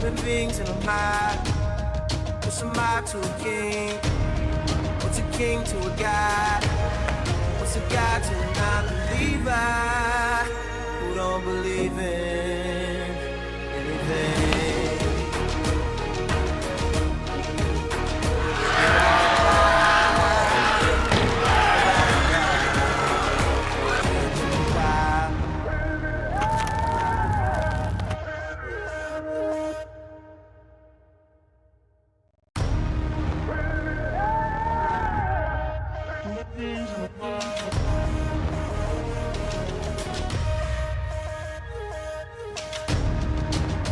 Human beings in a mob. What's a mob to a king? What's a king to a god? What's a god to a non-believer who don't believe in anything?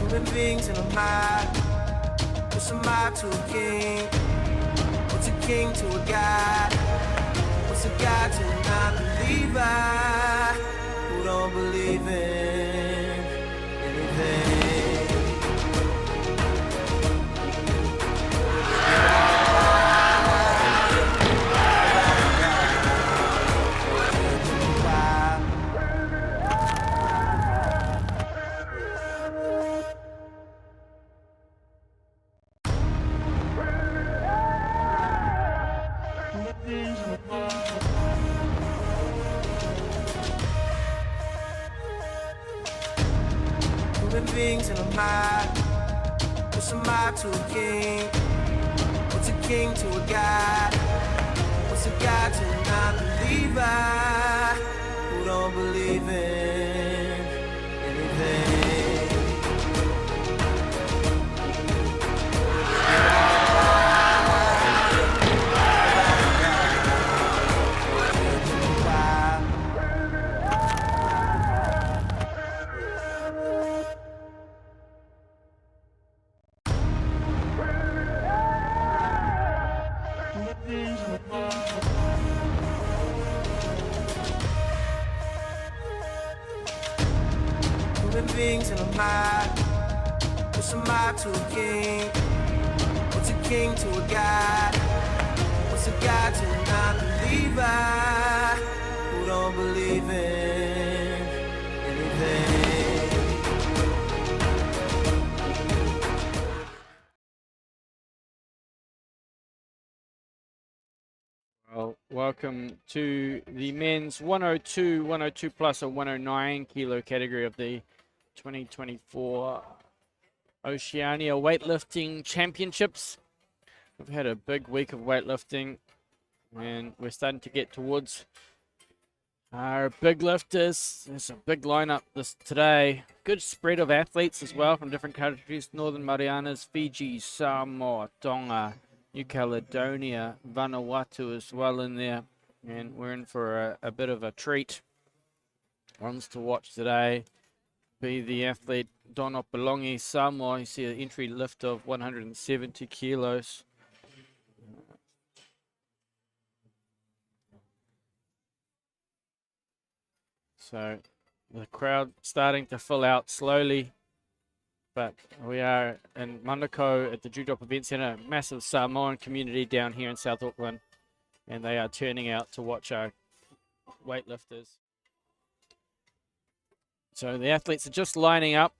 Human beings in a mob. What's a mob to a king? What's a king to a god? What's a god to a non-believer who don't believe in anything? Human beings in a mob. What's a mob to a king? What's a king to a god? What's a god to a non-believer who don't believe in anything? Human beings in a mob. What's a mob to a king? What's a king to a god? What's a god to a non-believer who don't believe in anything? Well, welcome to the men's 102, 102 plus, or 109 kilo category of the 2024 Oceania Weightlifting Championships. We've had a big week of weightlifting, and we're starting to get towards our big lifters. There's a big lineup today. Good spread of athletes as well from different countries: Northern Marianas, Fiji, Samoa, Tonga, New Caledonia, Vanuatu as well in there, and we're in for a bit of a treat. Ones to watch today be the athlete Don Opolongi, Samoa. You see an entry lift of 170 kilos. So the crowd starting to fill out slowly. But we are in Manukau at the Dewdrop Event Centre, massive Samoan community down here in South Auckland, and they are turning out to watch our weightlifters. So the athletes are just lining up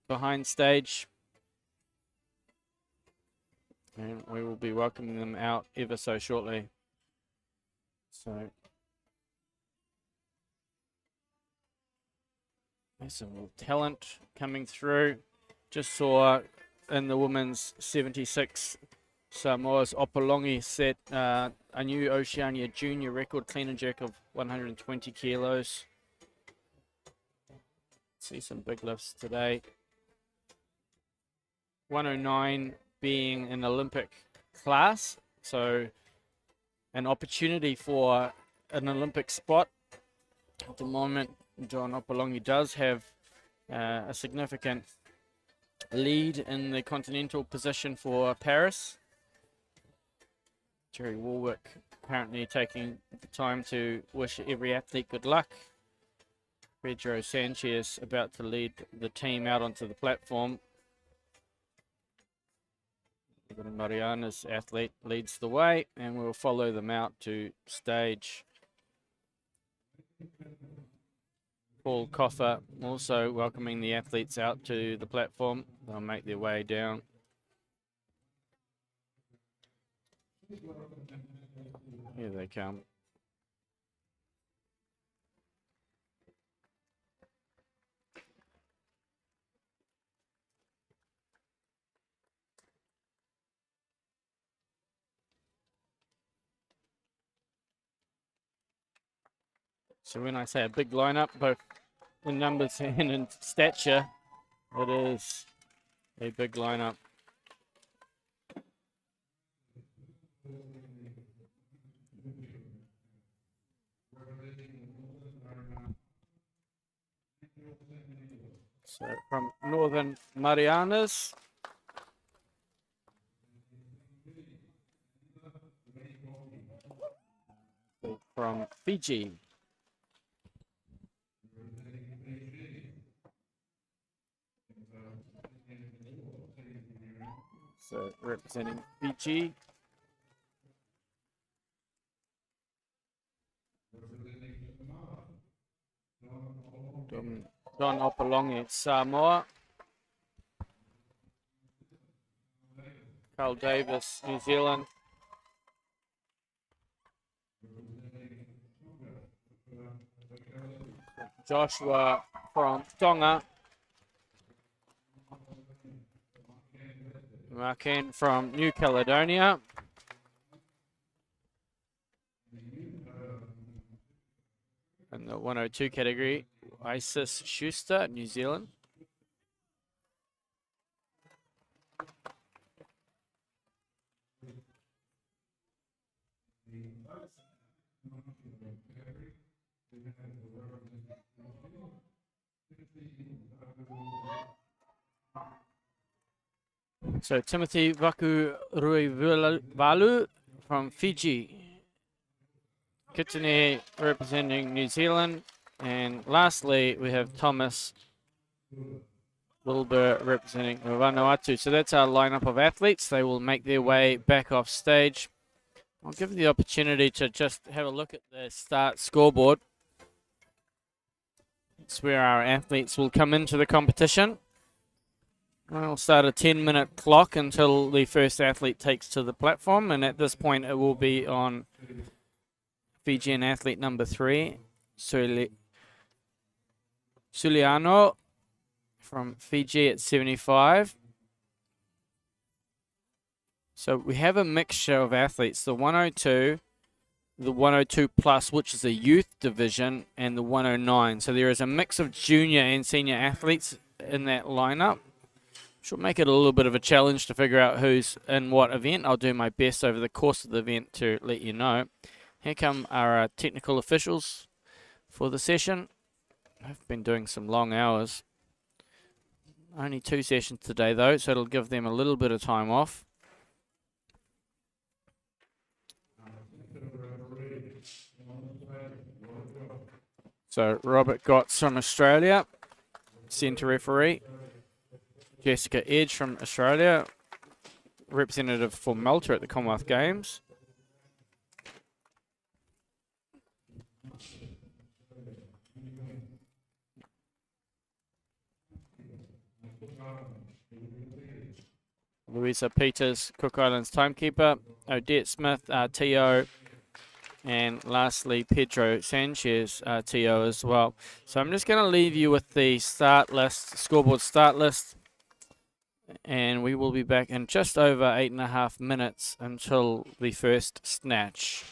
behind stage, and we will be welcoming them out ever so shortly. So there's some talent coming through. Just saw in the women's 76 Samoa's Opolongi set a new Oceania junior record clean and jerk of 120 kilos. See some big lifts today. 109 being an Olympic class, so an opportunity for an Olympic spot. At the moment, John Opolongi does have a significant lead in the continental position for Paris. Jerry Warwick apparently taking the time to wish every athlete good luck. Pedro Sanchez about to lead the team out onto the platform. Mariana's athlete leads the way, and we'll follow them out to stage. Paul Coffer also welcoming the athletes out to the platform. They'll make their way down. Here they come. So when I say a big lineup, both in numbers and in stature, it is a big lineup. So from Northern Marianas, from Fiji, so representing Fiji, Don Opalongi, Samoa, Carl Davis, New Zealand, Joshua from Tonga, Marken from New Caledonia, in the 102 category, Isis Schuster, New Zealand. So Timothy Vakuruivalu from Fiji, Kitene representing New Zealand, and lastly we have Thomas Wilbur representing Vanuatu. So that's our lineup of athletes. They will make their way back off stage. I'll give you the opportunity to just have a look at the start scoreboard. It's where our athletes will come into the competition. We'll start a 10-minute clock until the first athlete takes to the platform, and at this point it will be on Fijian athlete number 3, Suliano from Fiji at 75. So we have a mixture of athletes, the 102, the 102 plus, which is a youth division, and the 109. So there is a mix of junior and senior athletes in that lineup. Should make it a little bit of a challenge to figure out who's in what event. I'll do my best over the course of the event to let you know. Here come our technical officials for the session. I've been doing some long hours. Only 2 sessions today though, so it'll give them a little bit of time off. So Robert Gotts from Australia, centre referee. Jessica Edge from Australia, representative for Malta at the Commonwealth Games. Louisa Peters, Cook Islands timekeeper. Odette Smith, TO. And lastly, Pedro Sanchez, TO as well. So I'm just going to leave you with the start list, scoreboard start list. And we will be back in just over 8.5 minutes until the first snatch.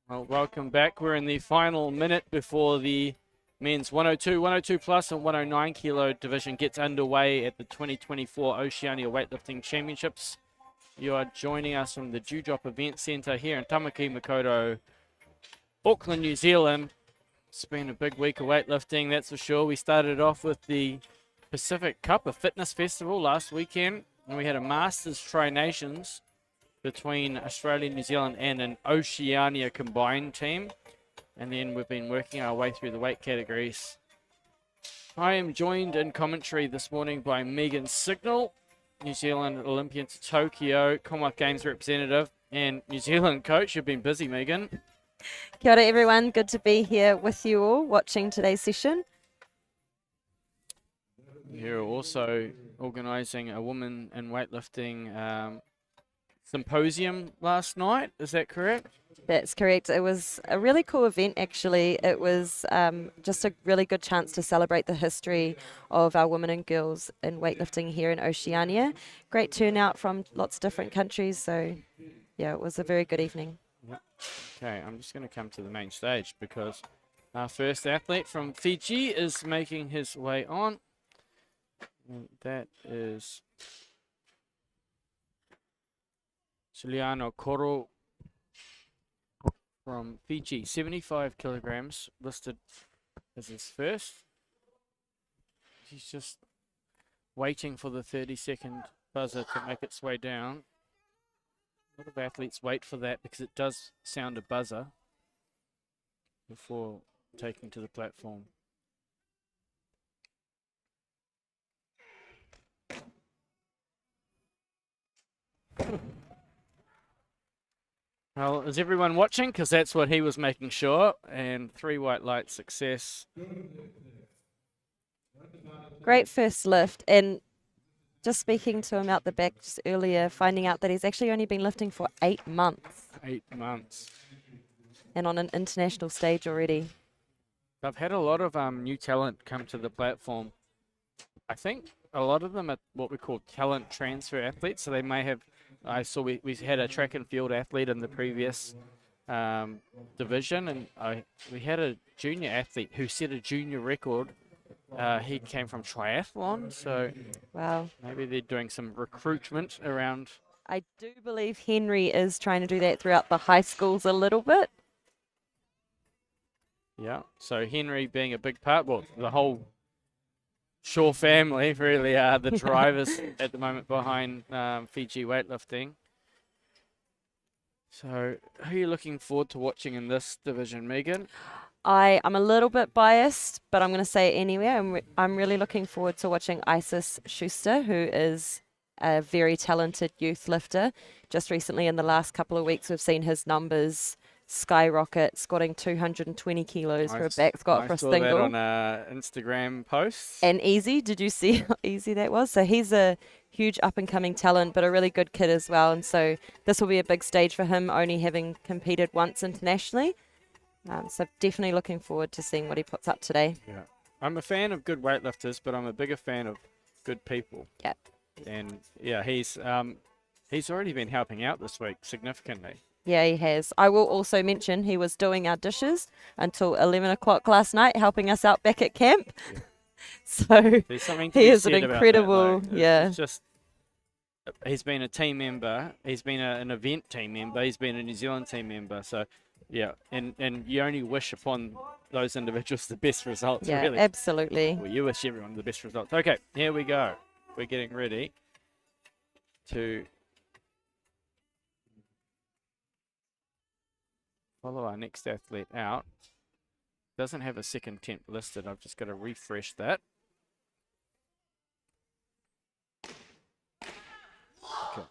Well, welcome back. We're in the final minute before the men's 102, 102 plus and 109 kilo division gets underway at the 2024 Oceania Weightlifting Championships. You are joining us from the Dewdrop Event Centre here in Tamaki Makaurau, Auckland, New Zealand. It's been a big week of weightlifting, that's for sure. We started off with the Pacific Cup, a fitness festival last weekend, and we had a Masters Tri-Nations between Australia, New Zealand and an Oceania combined team. And then we've been working our way through the weight categories. I am joined in commentary this morning by Megan Signal, New Zealand Olympian to Tokyo, Commonwealth Games representative and New Zealand coach. You've been busy, Megan. Kia ora everyone, good to be here with you all watching today's session. You're also organising a women in weightlifting symposium last night, is that correct? That's correct. It was a really cool event actually. It was just a really good chance to celebrate the history of our women and girls in weightlifting here in Oceania. Great turnout from lots of different countries, so yeah, it was a very good evening. Yep. Okay, I'm just going to come to the main stage because our first athlete from Fiji is making his way on. And that is Giuliano Coro from Fiji, 75 kilograms, listed as his first. He's just waiting for the 30-second buzzer to make its way down. A lot of athletes wait for that because it does sound a buzzer before taking to the platform. Well, is everyone watching? Because that's what he was making sure. And 3 white light success. Great first lift, and just speaking to him out the back just earlier, finding out that he's actually only been lifting for 8 months. 8 months. And on an international stage already. I've had a lot of new talent come to the platform. I think a lot of them are what we call talent transfer athletes. So they may have, I saw we had a track and field athlete in the previous division, and we had a junior athlete who set a junior record. He came from triathlon, so wow, maybe they're doing some recruitment around. I do believe Henry is trying to do that throughout the high schools a little bit. Yeah, so Henry being a big part, well, the whole Shaw family really are the drivers at the moment behind Fiji weightlifting. So who are you looking forward to watching in this division, Megan? I'm a little bit biased, but I'm going to say it anyway. I'm really looking forward to watching Isis Schuster, who is a very talented youth lifter. Just recently in the last couple of weeks, we've seen his numbers skyrocket, squatting 220 kilos for a back squat for a single. I saw that on an Instagram post. And easy, did you see how easy that was? So he's a huge up-and-coming talent, but a really good kid as well. And so this will be a big stage for him, only having competed once internationally. So definitely looking forward to seeing what he puts up today. Yeah, I'm a fan of good weightlifters, but I'm a bigger fan of good people. Yeah. And yeah, he's already been helping out this week significantly. Yeah, he has. I will also mention he was doing our dishes until 11 o'clock last night, helping us out back at camp. Yeah. So there's something to he be is an said incredible, about that, yeah. It's just, he's been a team member. He's been an event team member. He's been a New Zealand team member. So yeah, and you only wish upon those individuals the best results. Yeah, really. Absolutely. Well, you wish everyone the best results. Okay, here we go. We're getting ready to follow our next athlete out. Doesn't have a second attempt listed. I've just got to refresh that. Okay.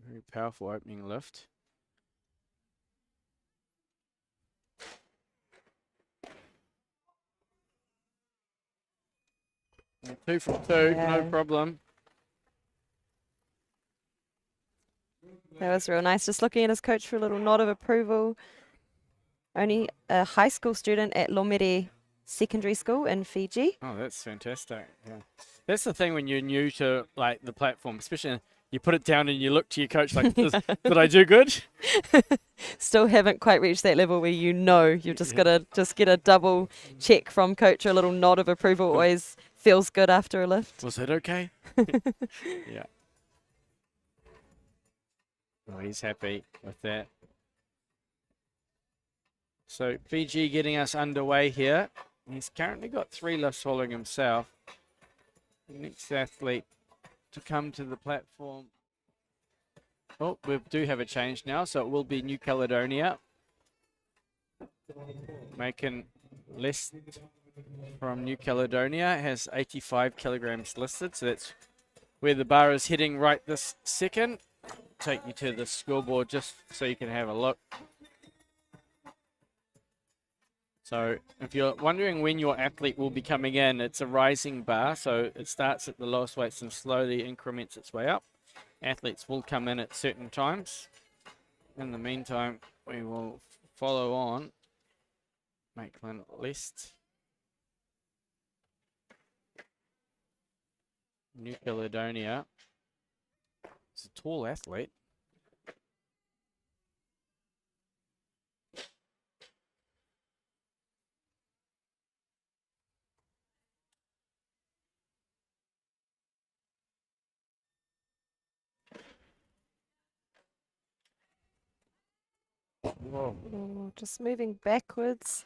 Very powerful opening lift. And 2 from 2, Yeah. no problem. That was real nice. Just looking at his coach for a little nod of approval. Only a high school student at Lomere secondary school in Fiji. Oh, that's fantastic. Yeah. That's the thing when you're new to like the platform, especially you put it down and you look to your coach like, did I do good? Still haven't quite reached that level where you've just got to just get a double check from coach, or a little nod of approval always feels good after a lift. Was that okay? Yeah. Oh, he's happy with that. So Fiji getting us underway here. He's currently got 3 lifts following himself. The next athlete to come to the platform. Oh, we do have a change now, so it will be New Caledonia. Making less from New Caledonia, has 85 kilograms listed, so that's where the bar is heading right this second. Take you to the scoreboard just so you can have a look. So if you're wondering when your athlete will be coming in, it's a rising bar, so it starts at the lowest weights and slowly increments its way up. Athletes will come in at certain times. In the meantime, we will follow on. Maitland list. New Caledonia. He's a tall athlete. Whoa. Oh, just moving backwards.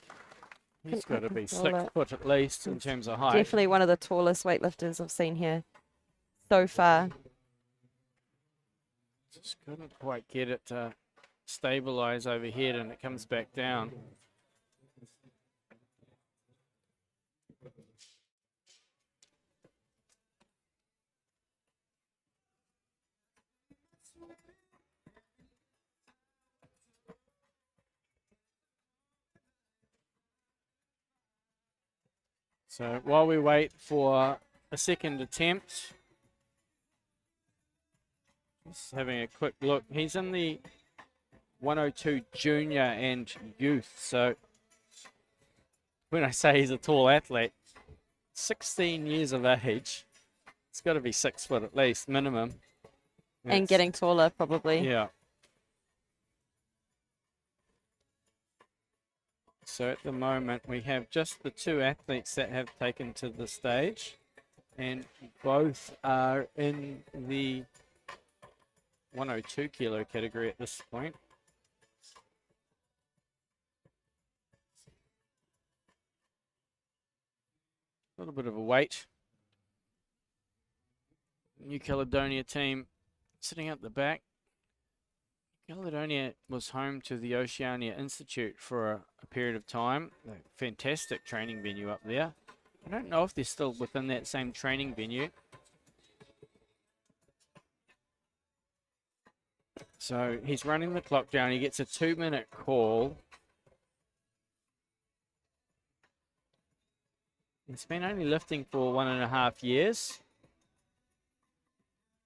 He's got to be control 6 foot at least in terms of height. Definitely one of the tallest weightlifters I've seen here so far. Just couldn't quite get it to stabilize overhead, and it comes back down. So while we wait for a second attempt, just having a quick look. He's in the 102 junior and youth. So when I say he's a tall athlete, 16 years of age, it's got to be 6 foot at least, minimum. And getting taller, probably. Yeah. So at the moment, we have just the 2 athletes that have taken to the stage, and both are in the 102 kilo category at this point. A little bit of a wait. New Caledonia team sitting at the back. Caledonia was home to the Oceania Institute for a period of time. A fantastic training venue up there. I don't know if they're still within that same training venue. So he's running the clock down. He gets a 2-minute call. He's been only lifting for 1.5 years.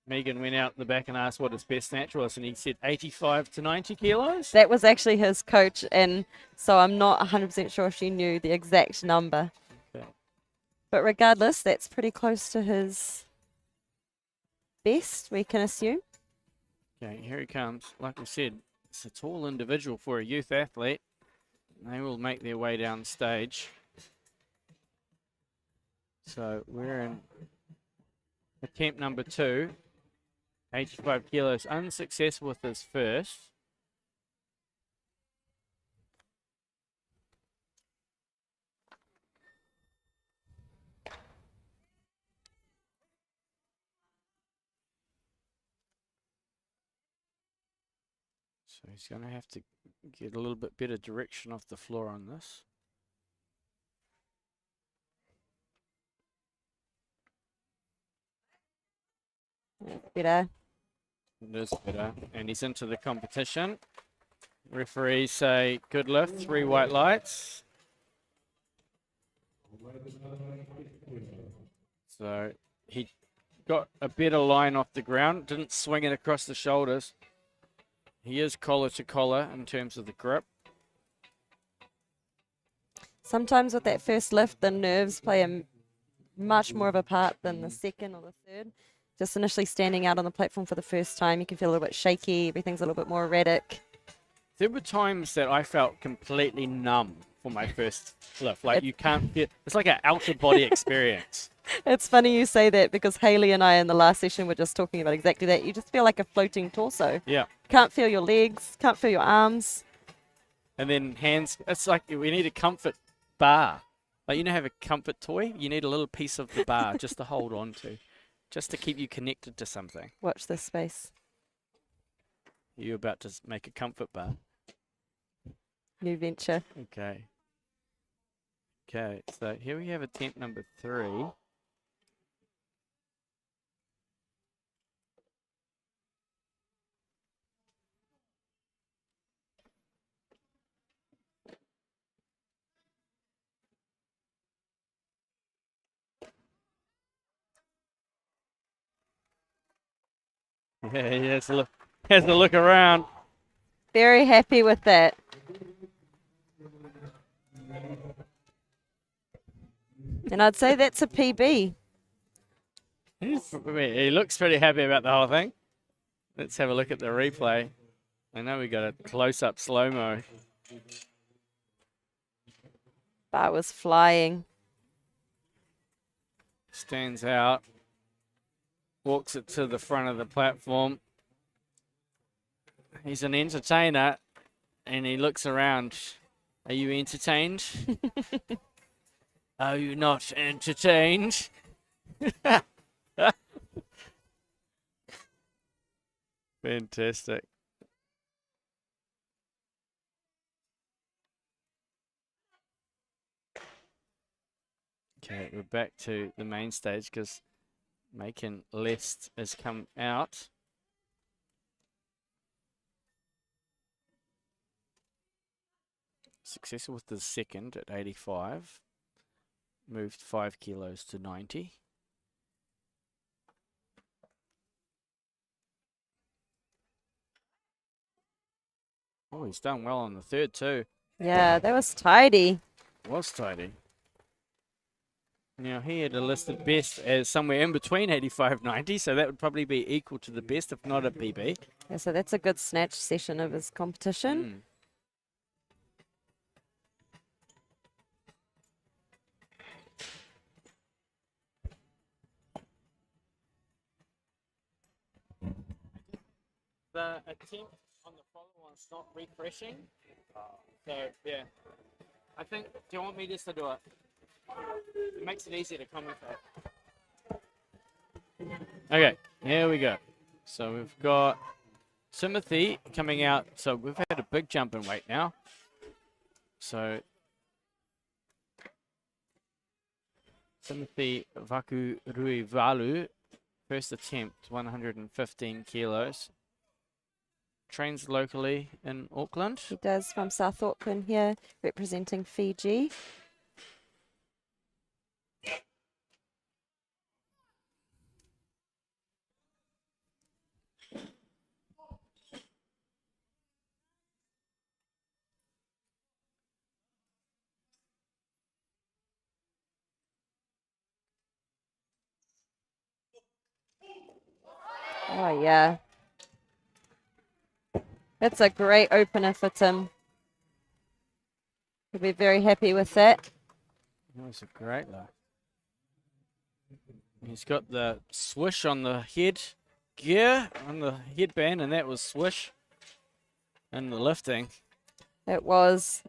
Megan went out the back and asked what his best natural is, and he said 85 to 90 kilos. That was actually his coach, and so I'm not 100% sure if she knew the exact number. Okay. But regardless, that's pretty close to his best, we can assume. Okay, here he comes. Like we said, it's a tall individual for a youth athlete. They will make their way down stage. So we're in attempt number 2. 85 kilos, unsuccessful with his first. So he's going to have to get a little bit better direction off the floor on this. Better. It is better. And he's into the competition. Referees say good lift, 3 white lights. So he got a better line off the ground, didn't swing it across the shoulders. He is collar to collar in terms of the grip. Sometimes with that first lift, the nerves play a much more of a part than the second or the third. Just initially standing out on the platform for the first time, you can feel a little bit shaky, everything's a little bit more erratic. There were times that I felt completely numb for my first lift. Like you can't feel, it's like an outer body experience. It's funny you say that because Hayley and I in the last session were just talking about exactly that. You just feel like a floating torso. Yeah. Can't feel your legs, can't feel your arms. And then hands, it's like we need a comfort bar. Like, you know, have a comfort toy? You need a little piece of the bar just to hold on to, just to keep you connected to something. Watch this space. You're about to make a comfort bar. New venture. Okay. Okay, so here we have attempt number 3. Yeah, he has a look around. Very happy with that. And I'd say that's a PB. He looks pretty happy about the whole thing. Let's have a look at the replay. I know we got a close-up slow-mo. Bar was flying. Stands out. Walks it to the front of the platform. He's an entertainer, and he looks around. Are you entertained? Are you not entertained? Fantastic. Okay, we're back to the main stage because Macon Lest has come out. Successful with the second at 85. Moved 5 kilos to 90. Oh, he's done well on the third too. Yeah, that was tidy. Was tidy. Now, he had a listed best as somewhere in between 85 90, so that would probably be equal to the best, if not a PB. Yeah, so that's a good snatch session of his competition. The attempt on the follow one's not refreshing. So, yeah. I think, do you want me just to do it? It makes it easier to commentate. Okay, here we go. So we've got Timothy coming out. So we've had a big jump in weight now. So Timothy Vakuruivalu, first attempt, 115 kilos. Trains locally in Auckland. He does, from South Auckland here, representing Fiji. Oh, yeah. That's a great opener for Tim. He'll be very happy with that. That was a great look. He's got the swish on the head gear, on the headband, and that was swish. And the lifting. It was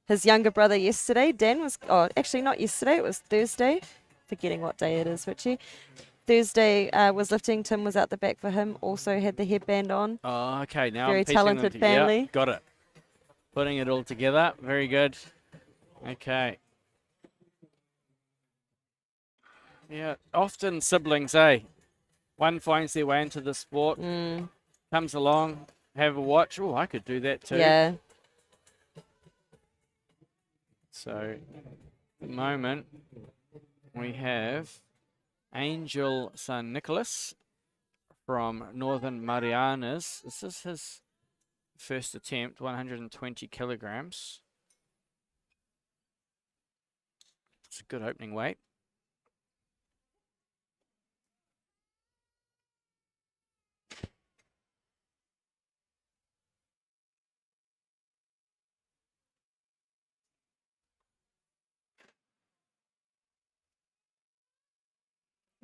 his younger brother yesterday. Dan was, oh, actually not yesterday, it was Thursday. Forgetting what day it is, Richie. Thursday was lifting. Tim was out the back for him. Also had the headband on. Oh, okay. Now Very I'm piecing them talented together. family. Yeah, got it. Putting it all together. Very good. Okay. Yeah, often siblings, eh? One finds their way into the sport, comes along, have a watch. Oh, I could do that too. Yeah. So, at the moment, we have Angel San Nicholas from Northern Marianas. This is his first attempt, 120 kilograms. It's a good opening weight.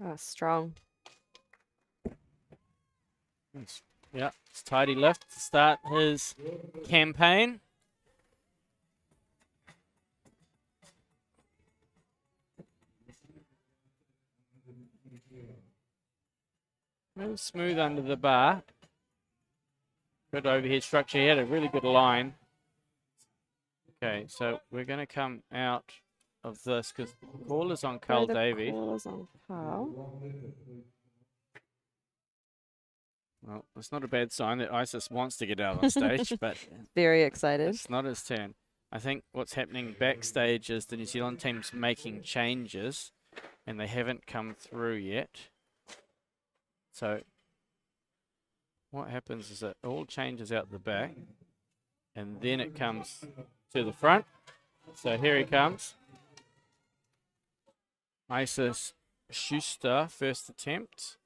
Oh, strong. Yeah, it's tidy lift to start his campaign. Really smooth under the bar. Good overhead structure. He had a really good line. Okay, so we're going to come out of this because the call is on Carl Davey. Call is on Carl. Well, it's not a bad sign that Isis wants to get out on stage, but Very excited. it's not his turn. I think what's happening backstage is the New Zealand team's making changes, and they haven't come through yet. So what happens is it all changes out the back, and then it comes to the front. So here he comes. Isis Schuster, first attempt.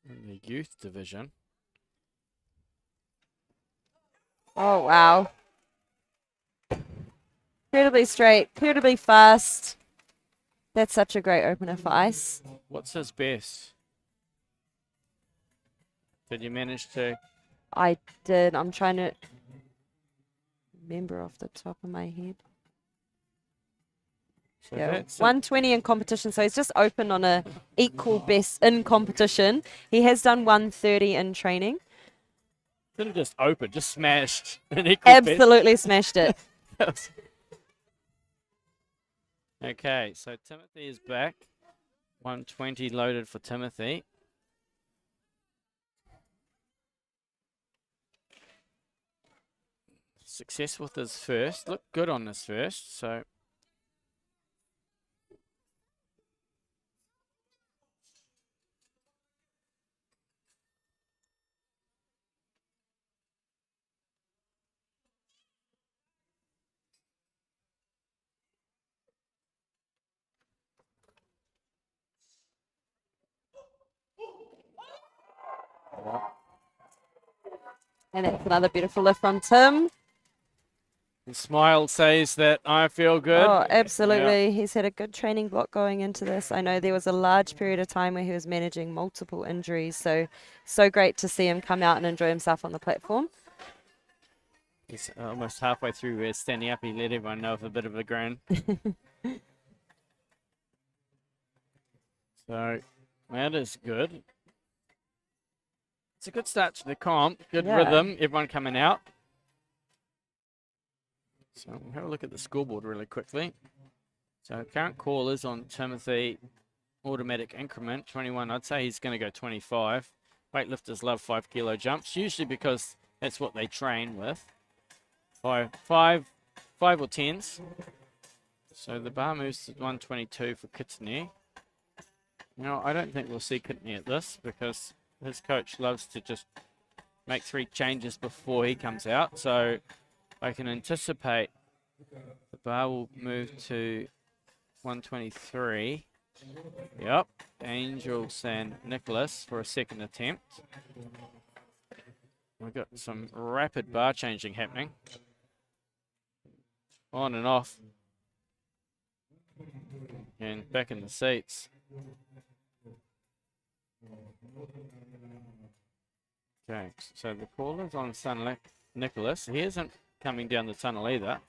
In the youth division. Oh, wow. Incredibly straight, incredibly fast. That's such a great opener for Ice. What's his best? Did you manage to? I did. I'm trying to remember off the top of my head. So Yeah, that's 120 in competition, so he's just open on a equal best in competition. He has done 130 in training. didn't just open, just smashed an equal Absolutely smashed it. best. Okay, so Timothy is back. 120 loaded for Timothy. Success with his first. Looked good on his first, so. And that's another beautiful lift from Tim. The smile says that I feel good. Oh, absolutely. He's had a good training block going into this. I know there was a large period of time where he was managing multiple injuries, so great to see him come out and enjoy himself on the platform. He's almost halfway through standing up. He let everyone know with a bit of a grin. So that is good. It's a good start to the comp. Good rhythm. Everyone coming out. So we'll have a look at the scoreboard really quickly. So current call is on Timothy. Automatic increment 21. I'd say he's going to go 25. Weightlifters love 5 kilo jumps, usually because that's what they train with. Five or 10s. So the bar moves to 122 for Kitane. Now, I don't think we'll see Kitane at this because his coach loves to just make 3 changes before he comes out. So I can anticipate the bar will move to 123. Yep. Angels and Nicholas for a second attempt. We've got some rapid bar changing happening. On and off. And back in the seats. Okay, so the caller's on Nicholas. He isn't coming down the tunnel either.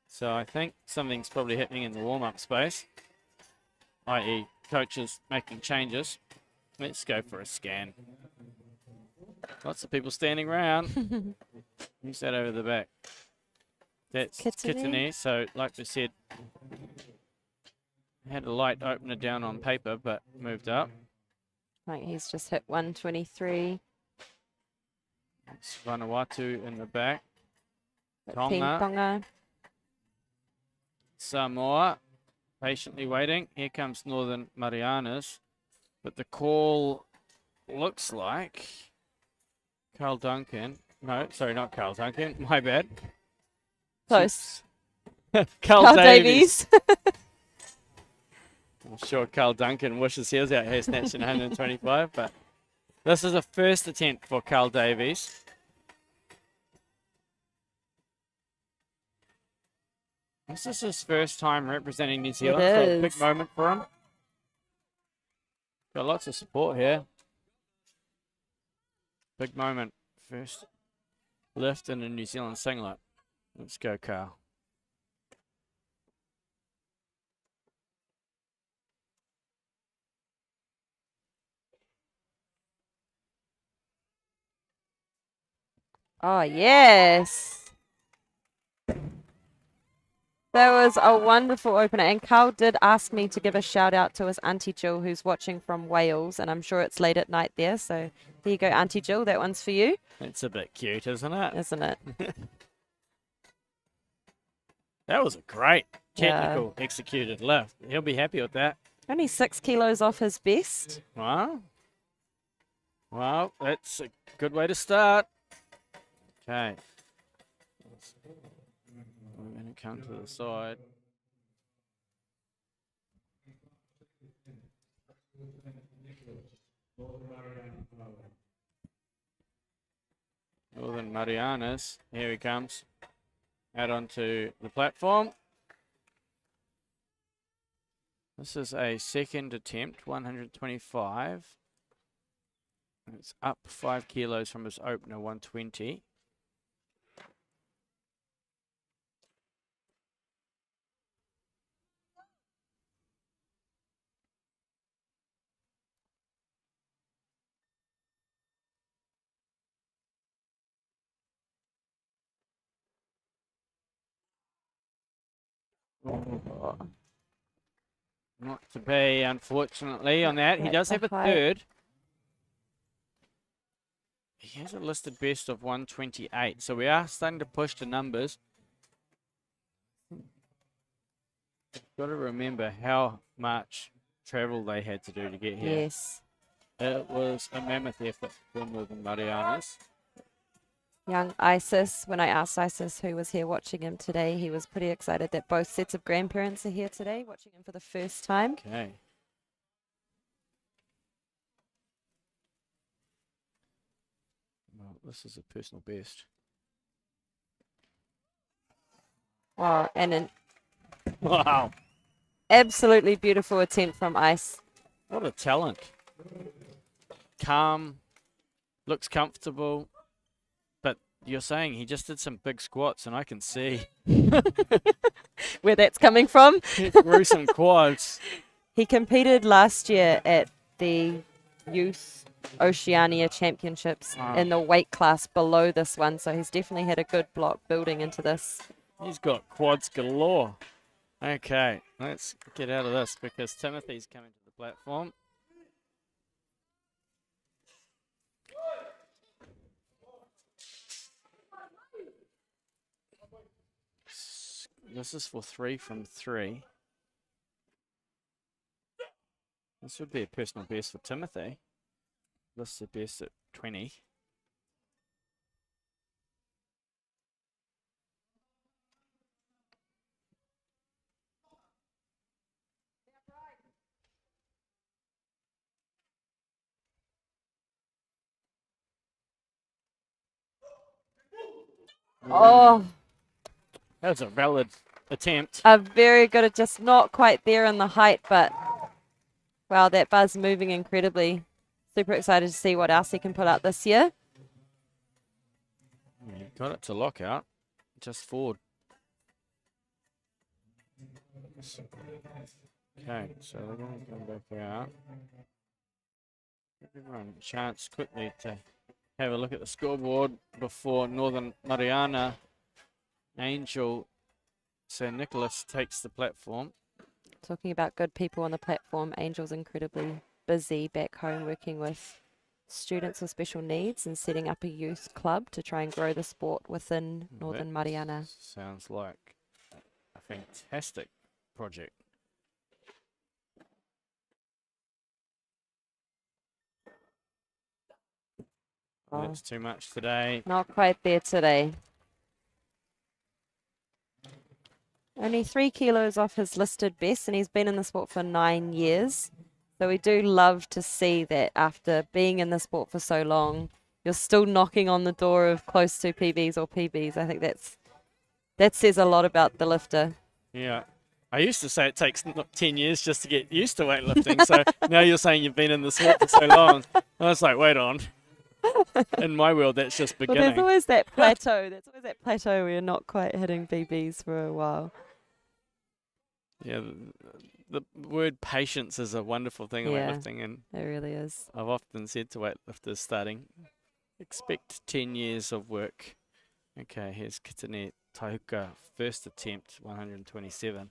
So I think something's probably happening in the warm-up space, i.e. coaches making changes. Let's go for a scan. Lots of people standing around. Who's that over the back? That's Kitane. So like we said, had a light opener down on paper, but moved up. Like he's just hit 123. It's Vanuatu in the back. Team Tonga. Samoa, patiently waiting. Here comes Northern Marianas. But the call looks like Carl Duncan No, sorry, not Carl Duncan. My bad. Close. Carl Carl Davies. Davies. I'm sure Carl Duncan wishes he was out here snatching 125, but this is a first attempt for Carl Davies. This is his first time representing New Zealand, so a big is. moment for him. Got lots of support here. Big moment. First lift in a New Zealand singlet. Let's go, Carl. Oh, yes. That was a wonderful opener. And Carl did ask me to give a shout out to his Auntie Jill, who's watching from Wales. And I'm sure it's late at night there. So there you go, Auntie Jill. That one's for you. It's a bit cute, isn't it? Isn't it? That was a great technical executed lift. He'll be happy with that. Only 6 kilos off his best. Wow. Well, that's a good way to start. Okay. We're going to come to the side. Northern Marianas. Here he comes. Out onto the platform. This is a second attempt, 125. It's up 5 kilos from his opener, 120. Oh. Not to be, unfortunately, on that. He does have a third. He has a listed best of 128, so we are starting to push the numbers. Got to remember how much travel they had to do to get here. Yes. It was a mammoth effort for Northern Marianas. Young Isis, when I asked Isis who was here watching him today, he was pretty excited that both sets of grandparents are here today, watching him for the first time. Okay. Well, this is a personal best. Wow, and an Wow. absolutely beautiful attempt from Ice. What a talent. Calm, looks comfortable. But you're saying he just did some big squats, and I can see Where that's coming from. he grew some quads. He competed last year at the Youth Oceania Championships in the weight class below this one, so he's definitely had a good block building into this. He's got quads galore. Okay, let's get out of this because Timothy's coming to the platform. This is for 3 from 3. This would be a personal best for Timothy. This is the best at 20. Oh, That was a valid attempt. a very good, just not quite there in the height, but wow, that bar's moving incredibly. Super excited to see what else he can put out this year. Yeah, got it to lock out, just forward. Okay, so we're going to come back out. Give everyone a chance quickly to have a look at the scoreboard before Northern Mariana Angel San Nicholas takes the platform. Talking about good people on the platform, Angel's incredibly busy back home working with students with special needs and setting up a youth club to try and grow the sport within Northern Mariana. Sounds like a fantastic project. Oh, That's too much today. not quite there today. Only 3 kilos off his listed best, and he's been in the sport for 9 years. So we do love to see that after being in the sport for so long, you're still knocking on the door of close to PBs or PBs. I think that says a lot about the lifter. Yeah. I used to say it takes 10 years just to get used to weightlifting. So now you're saying you've been in the sport for so long. I was like, wait on. In my world, that's just Well, beginning. there's always that plateau. There's always that plateau where you're not quite hitting BBs for a while. Yeah, the word patience is a wonderful thing in Yeah. weightlifting, and It really is. I've often said to weightlifters starting, expect 10 years of work. Okay, here's Kitane Taihuka, first attempt, 127.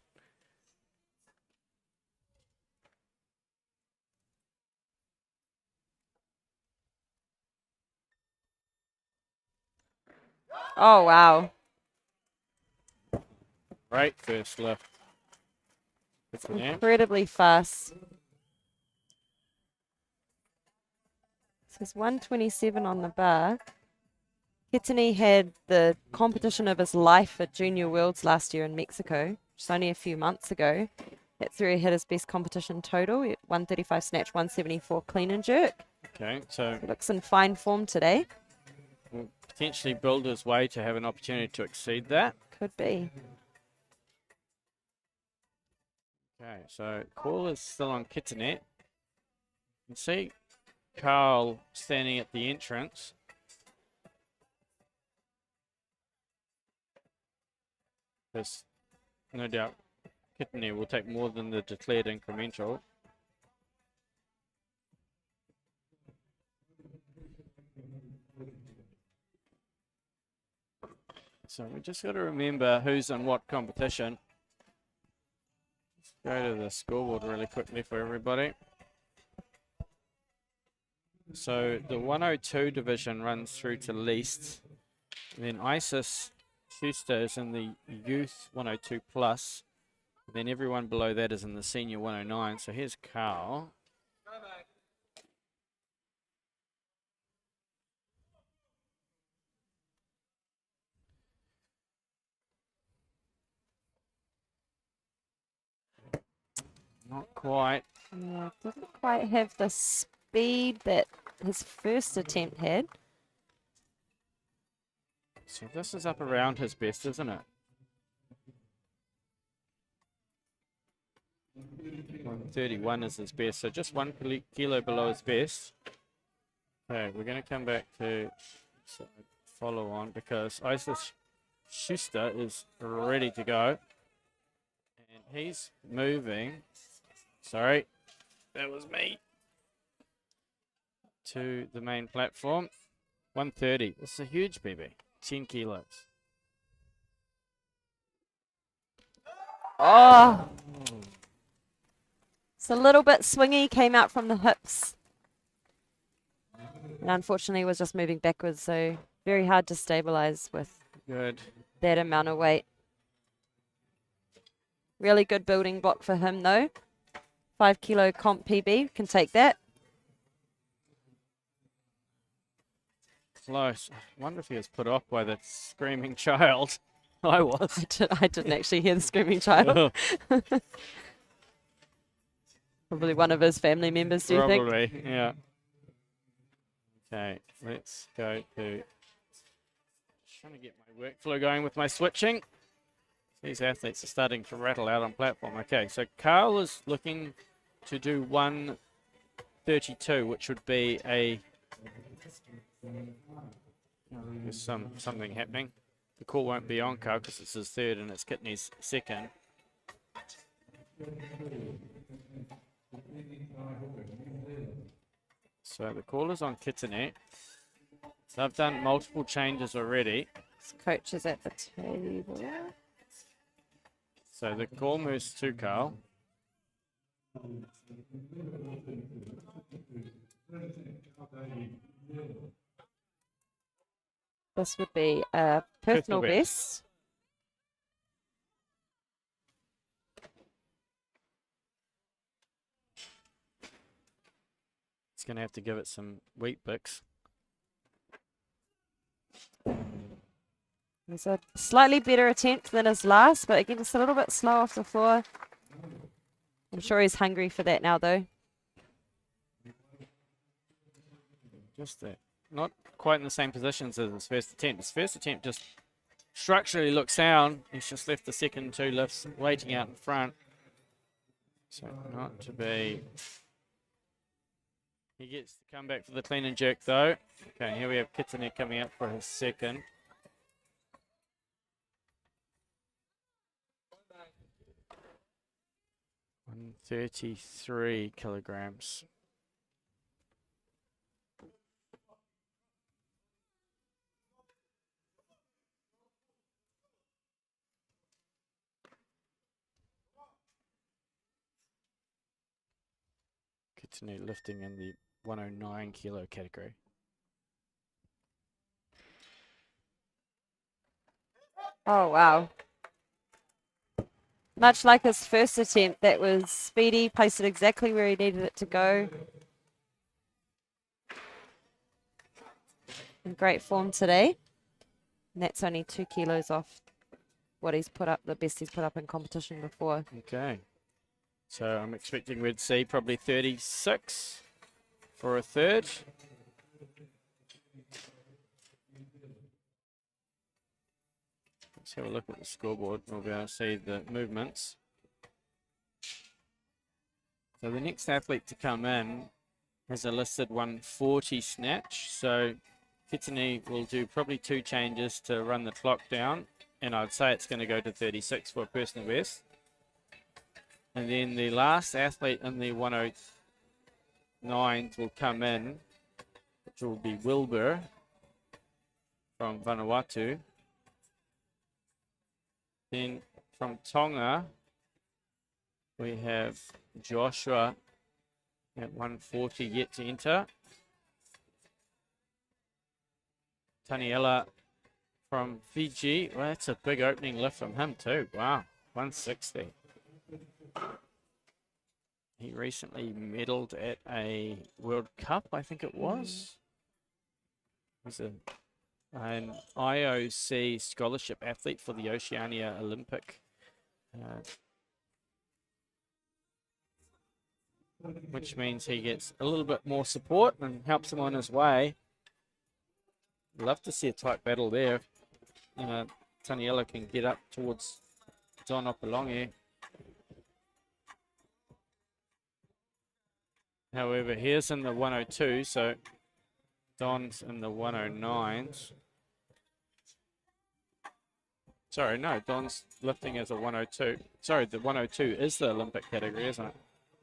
Oh, wow. Great first lift. Kitane. Incredibly fast. So it's 127 on the bar. Kitane had the competition of his life at Junior Worlds last year in Mexico, just only a few months ago. That's where he hit his best competition total, 135 snatch, 174 clean and jerk. Okay, so He looks in fine form today. we'll potentially build his way to have an opportunity to exceed that. Could be. Okay, so call is still on Kitane. You can see Carl standing at the entrance. There's no doubt Kitane will take more than the declared incremental. So we just got to remember who's in what competition. Let's go to the scoreboard really quickly for everybody. So the 102 division runs through to least. Then Isis Schuster is in the youth 102 plus. Then everyone below that is in the senior 109. So here's Carl. Not quite. Yeah, didn't quite have the speed that his first attempt had. So this is up around his best, isn't it? 131 is his best, so just 1 kilo below his best. Okay, we're going to come back to follow on because Isis Schuster is ready to go. And he's moving. Sorry, that was me. To the main platform. 130. This is a huge BB. 10 kilos. Oh! It's a little bit swingy, came out from the hips. And unfortunately was just moving backwards, so very hard to stabilize with Good. that amount of weight. Really good building block for him though. 5 kilo comp PB, can take that. Close. I wonder if he was put off by that screaming child. I was. I didn't actually hear the screaming child. Probably one of his family members, do you think? Probably, yeah. Okay, let's go to... Trying to get my workflow going with my switching. These athletes are starting to rattle out on platform. Okay, so Carl is looking to do 132, which would be a... There's something happening. The call won't be on Carl because it's his third and it's Kitney's second. So the call is on Kitane. So I've done multiple changes already. His coach is at the table. So the call moves to Carl. This would be a personal Personal best. best. It's going to have to give it some wheat bix. It's a slightly better attempt than his last, but again, just a little bit slow off the floor. I'm sure he's hungry for that now, though. Just that. Not quite in the same positions as his first attempt. His first attempt just structurally looks sound. He's just left the second two lifts waiting out in front. So not to be. He gets to come back for the clean and jerk though. Okay, here we have Kitsune coming up for his second. $133 kilograms. Kitsune lifting in the 109 kilo category. Oh, wow. Much like his first attempt, that was speedy, placed it exactly where he needed it to go. In great form today. And that's only 2 kilos off what he's put up, the best he's put up in competition before. Okay. So I'm expecting we'd see probably 36 for a third. Let's have a look at the scoreboard. We'll be able to see the movements. So the next athlete to come in has a listed 140 snatch. So Kitsune will do probably 2 changes to run the clock down. And I'd say it's going to go to 36 for a personal best. And then the last athlete in the 109s will come in, which will be Wilbur from Vanuatu. Then from Tonga, we have Joshua at 140 yet to enter. Taniela from Fiji. Well, that's a big opening lift from him too. Wow, 160. He recently medaled at a World Cup, I think it was. He's an IOC scholarship athlete for the Oceania Olympic, which means he gets a little bit more support and helps him on his way. Love to see a tight battle there. Taniela can get up towards Don Opolongi. However, here's in the 102, so Don's in the 109s. Sorry, no, Don's lifting as a 102. Sorry, the 102 is the Olympic category, isn't it?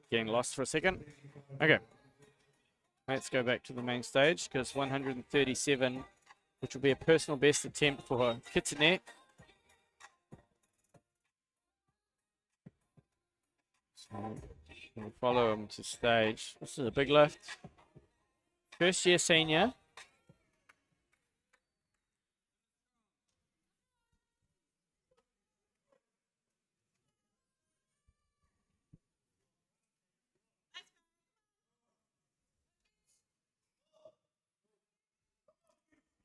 Getting lost for a second. Okay. Let's go back to the main stage, because 137, which will be a personal best attempt for Kitsune. So we'll follow him to stage. This is a big lift. First year senior.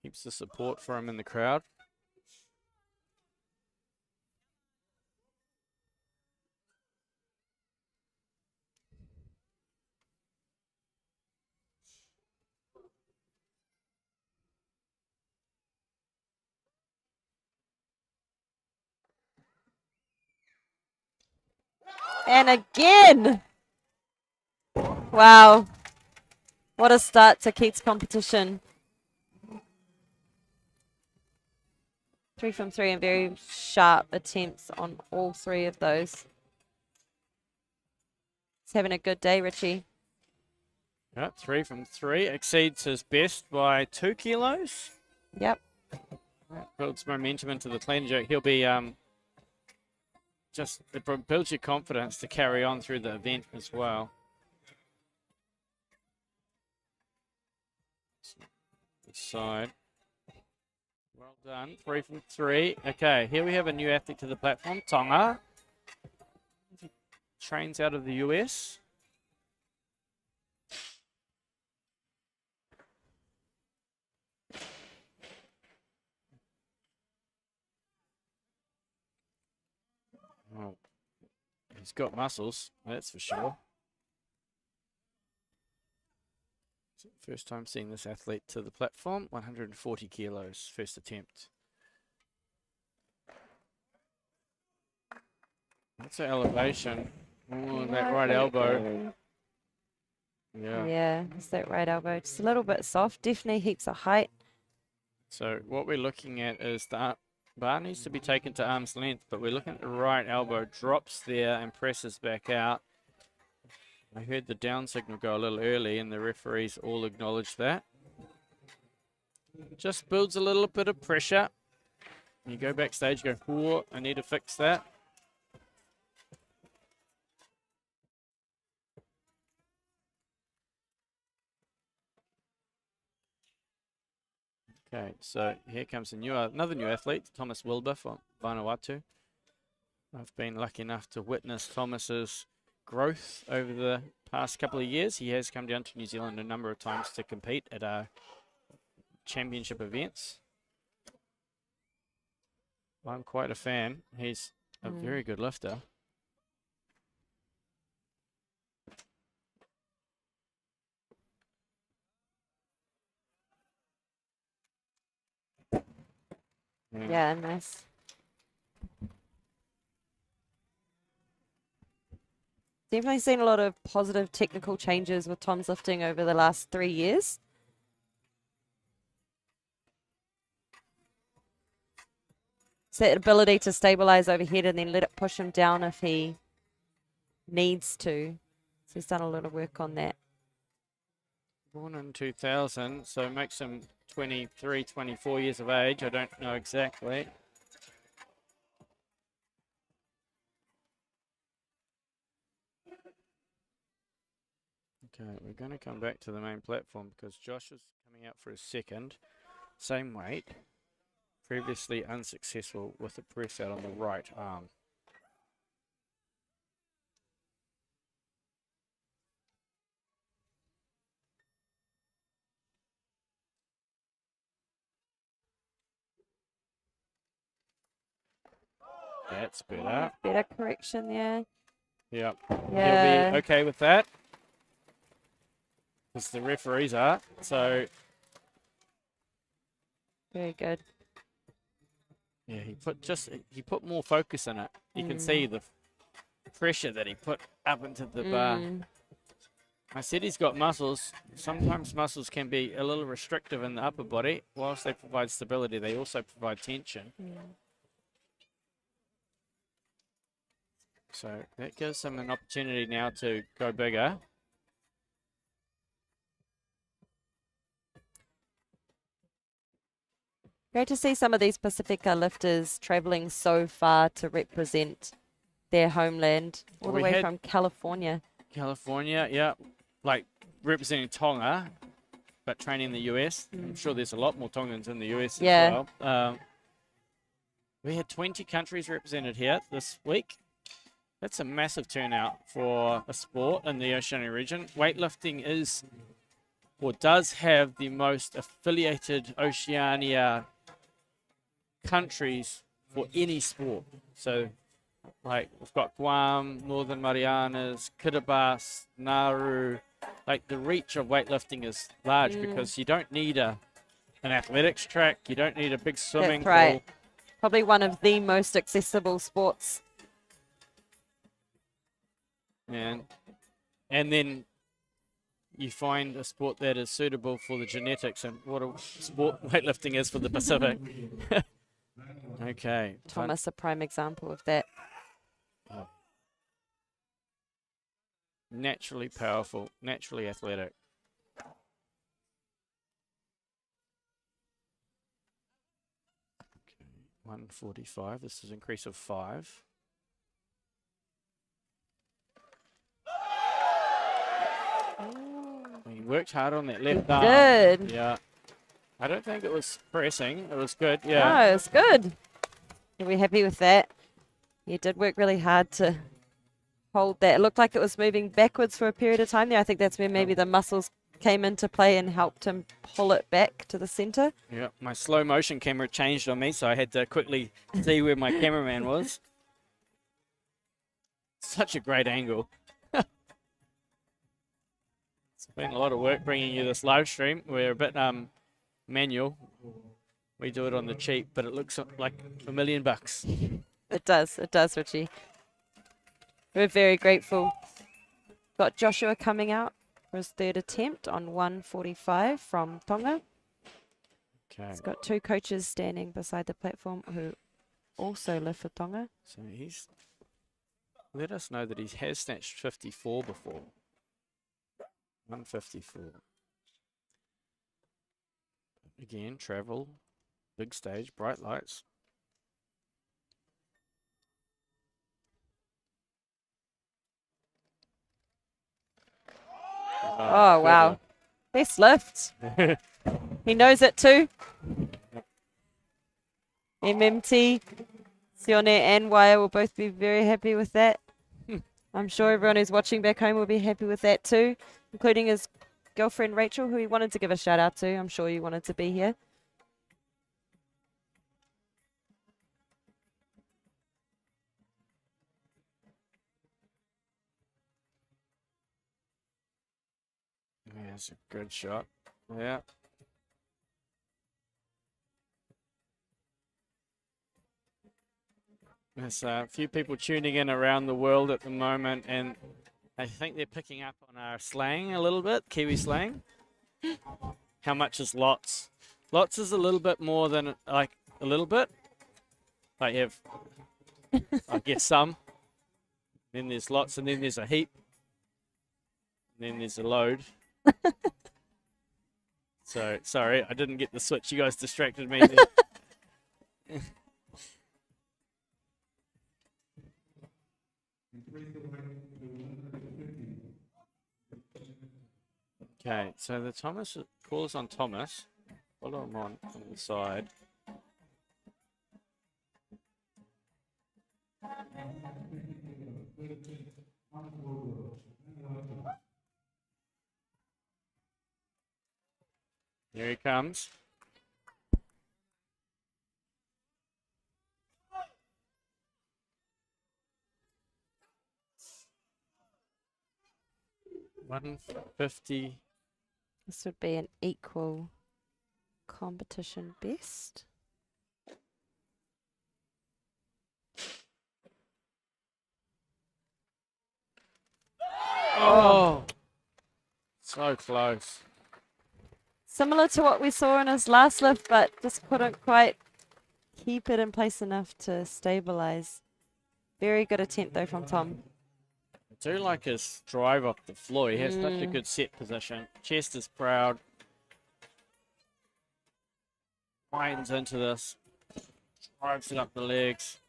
Keeps the support for him in the crowd. And again! Wow. What a start to Keith's competition. 3 from 3 and very sharp attempts on all 3 of those. He's having a good day, Richie. Yeah, 3 from 3. Exceeds his best by 2 kilos. Yep. Builds momentum into the clean jerk. He'll be just, it builds your confidence to carry on through the event as well. Side. Well done. 3 from 3. Okay, here we have a new athlete to the platform, Tonga. He trains out of the US. He's got muscles, that's for sure. First time seeing this athlete to the platform, 140 kilos, first attempt. That's the elevation. Oh, that right elbow. Yeah. Yeah, it's that right elbow. Just a little bit soft. Definitely heaps of height. So what we're looking at is the bar needs to be taken to arm's length, but we're looking at the right elbow, drops there and presses back out. I heard the down signal go a little early and the referees all acknowledged that. Just builds a little bit of pressure. You go backstage, go, whoa, I need to fix that. Okay, so here comes another new athlete, Thomas Wilbur from Vanuatu. I've been lucky enough to witness Thomas's growth over the past couple of years. He has come down to New Zealand a number of times to compete at our championship events. I'm quite a fan. He's a very good lifter. Yeah, nice. Definitely seen a lot of positive technical changes with Tom's lifting over the last 3 years. It's that ability to stabilize overhead and then let it push him down if he needs to. So he's done a lot of work on that. Born in 2000, so makes him 23, 24 years of age. I don't know exactly. Okay, we're going to come back to the main platform because Josh is coming out for a second. Same weight. Previously unsuccessful with the press out on the right arm. That's better. Better correction there. Yep. Yeah. He'll be okay with that. Because the referees are. So, Very good. yeah, he put more focus in it. You can see the pressure that he put up into the bar. I said he's got muscles. Sometimes muscles can be a little restrictive in the upper body. Whilst they provide stability, they also provide tension. So that gives him an opportunity now to go bigger. Great to see some of these Pacifica lifters traveling so far to represent their homeland, all the way from California. California, yeah. Like representing Tonga, but training in the US. I'm sure there's a lot more Tongans in the US as well. We had 20 countries represented here this week. That's a massive turnout for a sport in the Oceania region. Weightlifting is, or does have, the most affiliated Oceania countries for any sport. So, like, we've got Guam, Northern Marianas, Kiribati, Nauru. Like, the reach of weightlifting is large because you don't need an athletics track. You don't need a big swimming That's right. pool. Probably one of the most accessible sports. And then you find a sport that is suitable for the genetics, and what a sport weightlifting is for the Pacific. Okay. Thomas, a prime example of that. Naturally powerful, naturally athletic. Okay, 145. This is an increase of 5. He worked hard on that left arm. Good. Yeah. I don't think it was pressing. It was good. Yeah. No, it's good. We're happy with that. You did work really hard to hold that. It looked like it was moving backwards for a period of time there. I think that's where maybe the muscles came into play and helped him pull it back to the center. Yeah. My slow motion camera changed on me, so I had to quickly see where my cameraman was. such a great angle. It's been a lot of work bringing you this live stream. We're a bit manual. We do it on the cheap, but it looks like $1,000,000. It does, Richie. We're very grateful. Got Joshua coming out for his third attempt on 145 from Tonga. Okay. He's got two coaches standing beside the platform who also live for Tonga. So he's let us know that he has snatched 54 before. 154. Again, travel, big stage, bright lights. Oh, wow. Best lift. He knows it too. MMT, Sione and Waya will both be very happy with that. I'm sure everyone who's watching back home will be happy with that too, including his girlfriend Rachel, who he wanted to give a shout out to. I'm sure you wanted to be here. Yeah, that's a good shot. Yeah. There's a few people tuning in around the world at the moment, and I think they're picking up on our slang a little bit, Kiwi slang. How much is lots? Lots is a little bit more than, like, a little bit. Like, you have, I guess, some. Then there's lots, and then there's a heap. And then there's a load. So, sorry, I didn't get the switch. You guys distracted me there. Okay, so the Thomas call is on Thomas. Follow him on the side. Here he comes. $150. This would be an equal competition best. Oh, so close. Similar to what we saw in his last lift, but just couldn't quite keep it in place enough to stabilize. Very good attempt though from Tom. I do like his drive off the floor. He has such a good set position. Chest is proud. Winds into this. Drives it up the legs.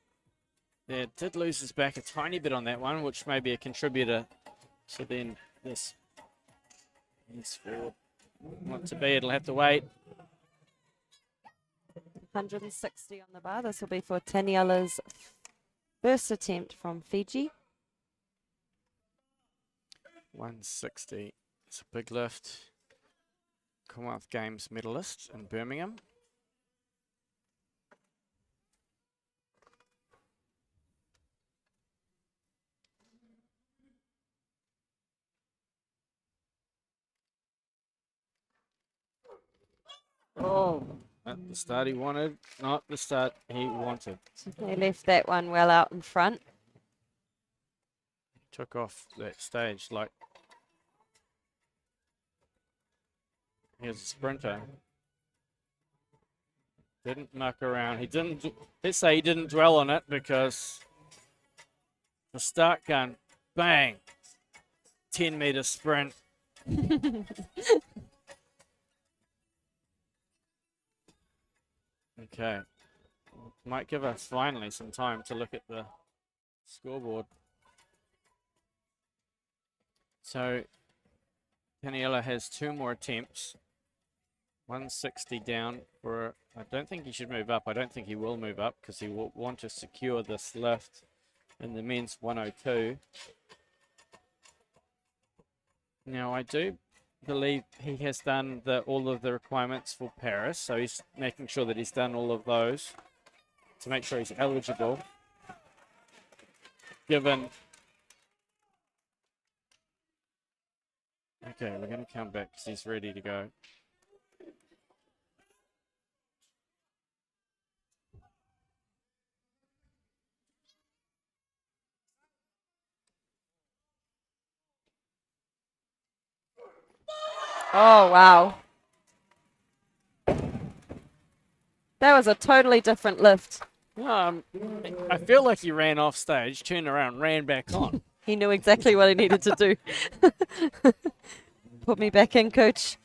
Yeah, did lose his back a tiny bit on that one, which may be a contributor to then this. Yes, forward. Want to be, it'll have to wait. 160 on the bar. This will be for Taniela's first attempt from Fiji. 160. It's a big lift. Commonwealth Games medalist in Birmingham. Oh, not the start he wanted, not the start he wanted. They left that one well out in front. Took off that stage like he was a sprinter. Didn't muck around. He didn't, let's say he didn't dwell on it because the start gun, bang, 10-meter sprint. Okay. Might give us finally some time to look at the scoreboard. So, Taniela has 2 more attempts. 160 down for, I don't think he should move up. I don't think he will move up because he will want to secure this lift in the men's 102. Now, I do believe he has done all of the requirements for Paris, so he's making sure that he's done all of those to make sure he's eligible, given Okay, we're going to come back because he's ready to go. Oh, wow. That was a totally different lift. I feel like he ran off stage, turned around, ran back on. He knew exactly what he needed to do. Put me back in, coach.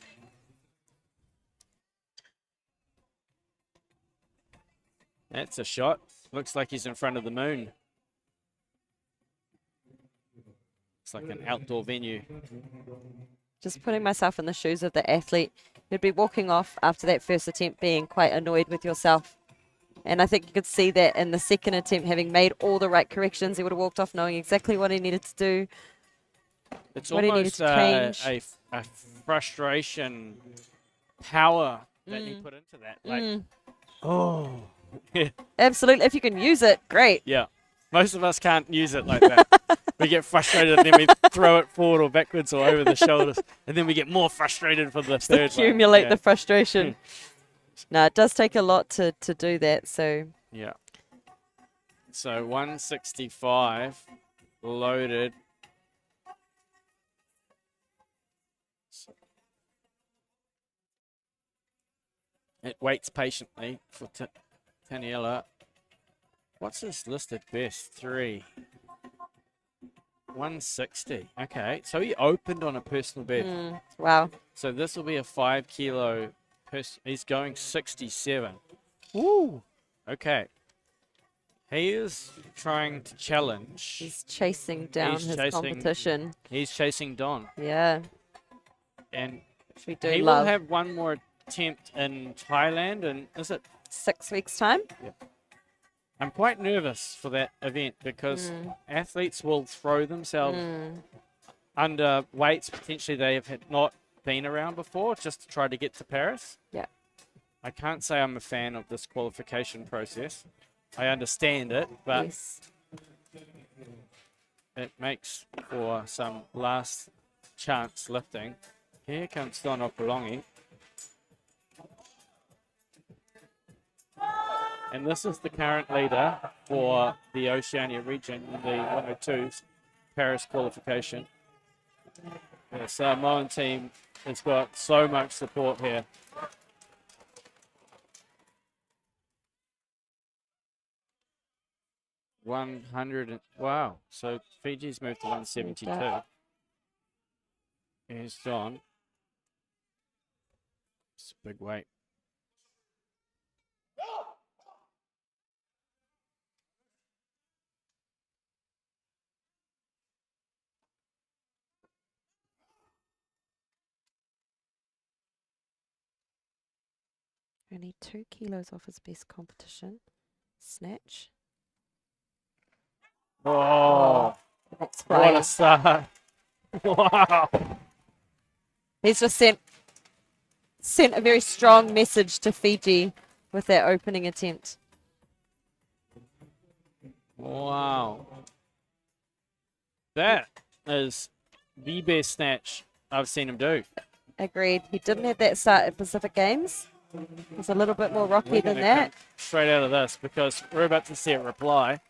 That's a shot. Looks like he's in front of the moon. It's like an outdoor venue. Just putting myself in the shoes of the athlete. You'd be walking off after that first attempt being quite annoyed with yourself. And I think you could see that in the second attempt, having made all the right corrections, he would have walked off knowing exactly what he needed to do. It's what he needed almost to change. a frustration power that he put into that. Like, oh, yeah. Absolutely. If you can use it, great. Yeah. Most of us can't use it like that. We get frustrated and then we throw it forward or backwards or over the shoulders. And then we get more frustrated for the third one. Accumulate the frustration. No, it does take a lot to do that. So yeah. So 165 loaded. It waits patiently for Taniela. What's his listed best? 160. Okay, so he opened on a personal best. wow. So this will be a 5 kilo. He's going 67. Woo. Okay. He is trying to challenge. He's chasing down his competition. He's chasing Don. Yeah. And Which we he love. will have one more attempt in Thailand. And is it 6 weeks' time? Yeah. I'm quite nervous for that event because athletes will throw themselves under weights potentially they have not been around before just to try to get to Paris. Yeah. I can't say I'm a fan of this qualification process. I understand it, but Yes. it makes for some last chance lifting. Here comes Don Opolongi. And this is the current leader for the Oceania region in the 102's Paris qualification. The Samoan team has got so much support here. Wow. So Fiji's moved to 172. Here's Don. It's a big weight. Only 2 kilos off his best competition. Snatch. Oh, That's what right. a start. Wow. He's just sent a very strong message to Fiji with that opening attempt. Wow. That is the best snatch I've seen him do. Agreed. He didn't have that start at Pacific Games. It was a little bit more rocky We're than gonna that. come straight out of this because we're about to see a reply.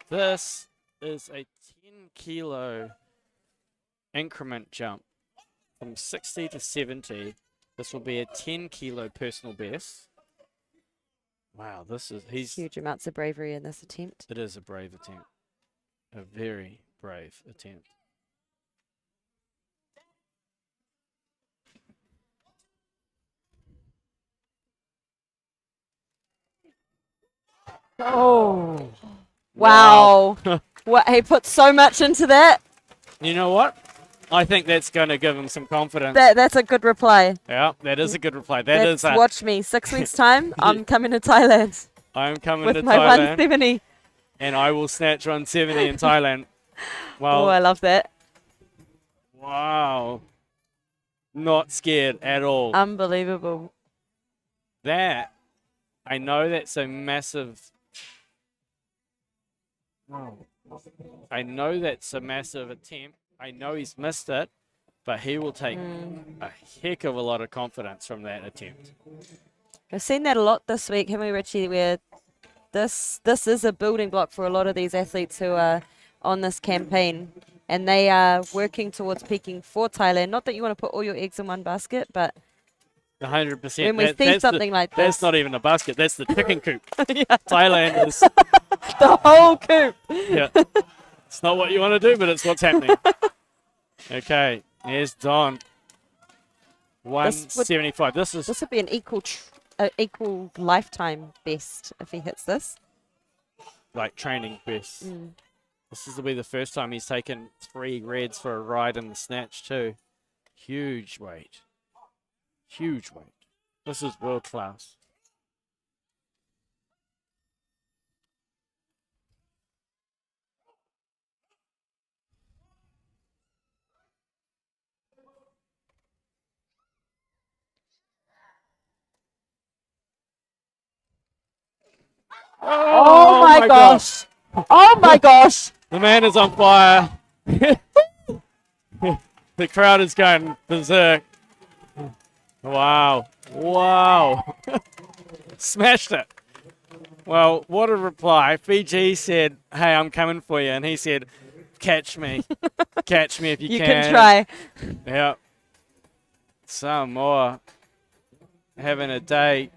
This is a 10 kilo increment jump from 60 to 70. This will be a 10 kilo personal best. Wow, he's Huge amounts of bravery in this attempt. it is a brave attempt. A very brave attempt. Oh. Wow. What, he put so much into that. You know what? I think that's going to give him some confidence. That's a good reply. Yeah, that is a good reply. That's watch me. 6 weeks time, I'm coming to Thailand I'm coming with to my Thailand 170. and I will snatch 170 in Thailand. Well, Oh, I love that. wow. Not scared at all. Unbelievable. That, I know that's a massive... I know that's a massive attempt. I know he's missed it, but he will take a heck of a lot of confidence from that attempt. We've seen that a lot this week, haven't we, Richie, where this is a building block for a lot of these athletes who are on this campaign, and they are working towards peaking for Thailand. Not that you want to put all your eggs in one basket, but 100%. when we see something like this. That's not even a basket. That's the chicken coop. Yeah. Thailand is. The whole coop. Yeah. It's not what you want to do, but it's what's happening. Okay. Here's Don. 175. This would be an equal lifetime best if he hits this. Like training best. This will be the first time he's taken 3 reds for a ride in the snatch too. Huge weight. Huge weight. This is world class. Oh my gosh. Oh my gosh. The man is on fire. The crowd is going berserk. Wow. Wow. Smashed it. Well, what a reply. Fiji said, hey, I'm coming for you. And he said, catch me. Catch me if you can. You can try. Yeah. Samoa having a day.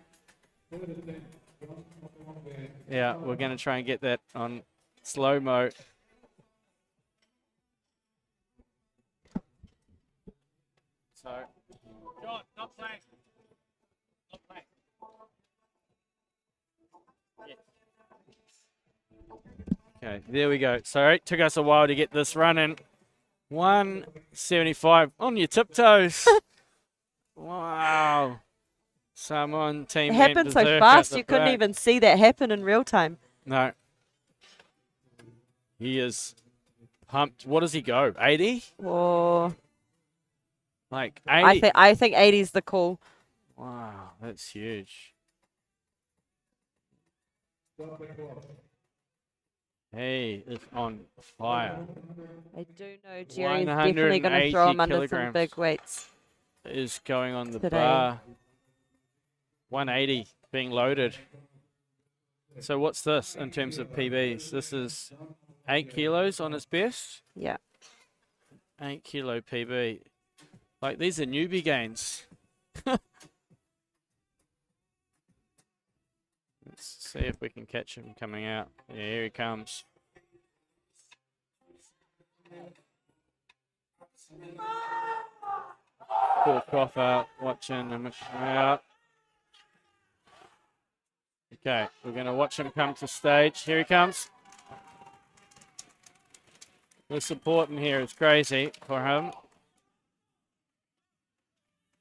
Yeah, we're going to try and get that on slow-mo. So, John, not playing. Not playing. Yeah. Okay, there we go. Sorry, it took us a while to get this running. 175 on your tiptoes. Wow. Samoan team. It happened so fast, you couldn't even see that happen in real time. No. He is pumped. What does he go? 80? Oh. Like 80? I think 80 is the call. Wow, that's huge. He is on fire. I do know Jerry's definitely going to throw him under some big weights. Is going on the today. bar. 180 being loaded. So what's this in terms of PBs? This is 8 kilos on his best. Yeah. 8 kilo PB. Like, these are newbie gains. Let's see if we can catch him coming out. Yeah, here he comes. Poor cough out, watching him out. Okay, we're going to watch him come to stage. Here he comes. The support in here is crazy for him.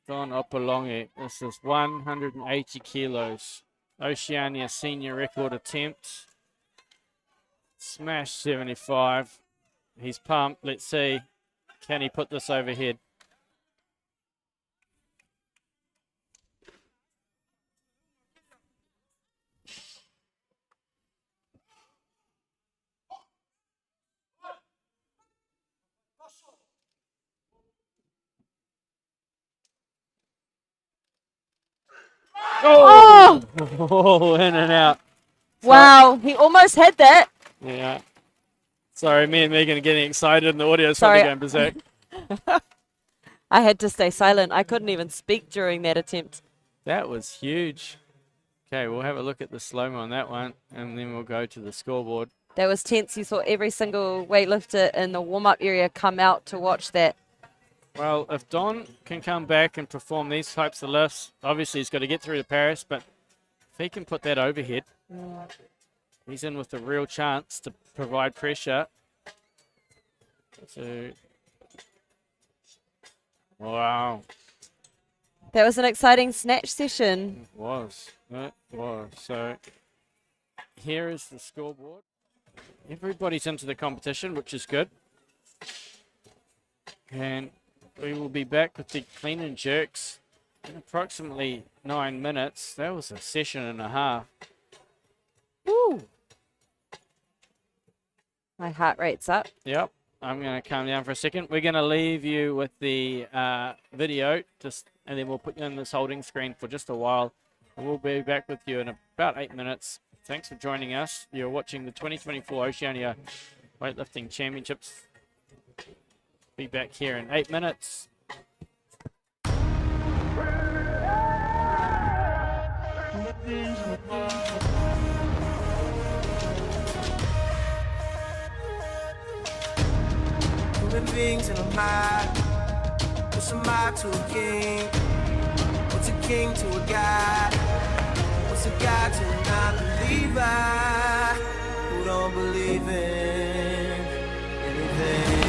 Don Opolongi. This is 180 kilos. Oceania senior record attempt. Smash 75. He's pumped. Let's see. Can he put this overhead? Oh! Oh, in and out. Wow, he almost had that. Yeah. Sorry, me and Megan are getting excited and the audio's Sorry. probably going berserk. I had to stay silent. I couldn't even speak during that attempt. That was huge. Okay, we'll have a look at the slow-mo on that one, and then we'll go to the scoreboard. That was tense. You saw every single weightlifter in the warm-up area come out to watch that. Well, if Don can come back and perform these types of lifts, obviously he's got to get through to Paris, but if he can put that overhead, he's in with a real chance to provide pressure. So, wow. That was an exciting snatch session. It was. It was. So, here is the scoreboard. Everybody's into the competition, which is good. And we will be back with the clean and jerks in approximately 9 minutes. That was a session and a half. Woo! My heart rate's up. Yep. I'm going to calm down for a second. We're going to leave you with the video, and then we'll put you on this holding screen for just a while. And we'll be back with you in about 8 minutes. Thanks for joining us. You're watching the 2024 Oceania Weightlifting Championships. Be back here in 8 minutes. Moving things in a mind. What's a mind to a king? What's a king to a god? What's a god to a non-believer who don't believe in anything?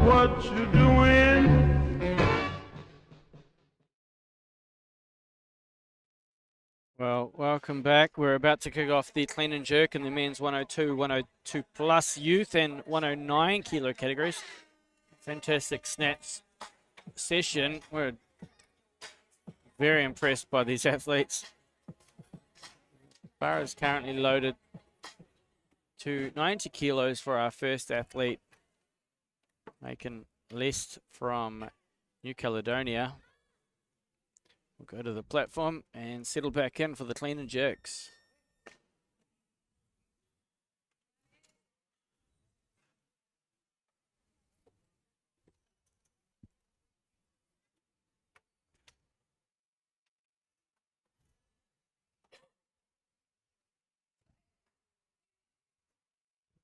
What you doing? Well, welcome back. We're about to kick off the clean and jerk in the men's 102, 102 plus youth and 109 kilo categories. Fantastic snatch session. We're very impressed by these athletes. Bar is currently loaded to 90 kilos for our first athlete, making list from New Caledonia. We'll go to the platform and settle back in for the clean and jerks.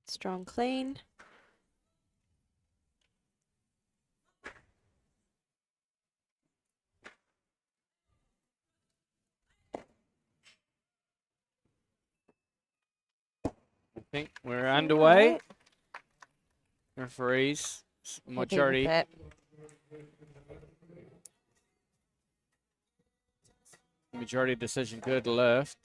Strong clean. I think we're underway. Referees, majority. Majority decision, good lift.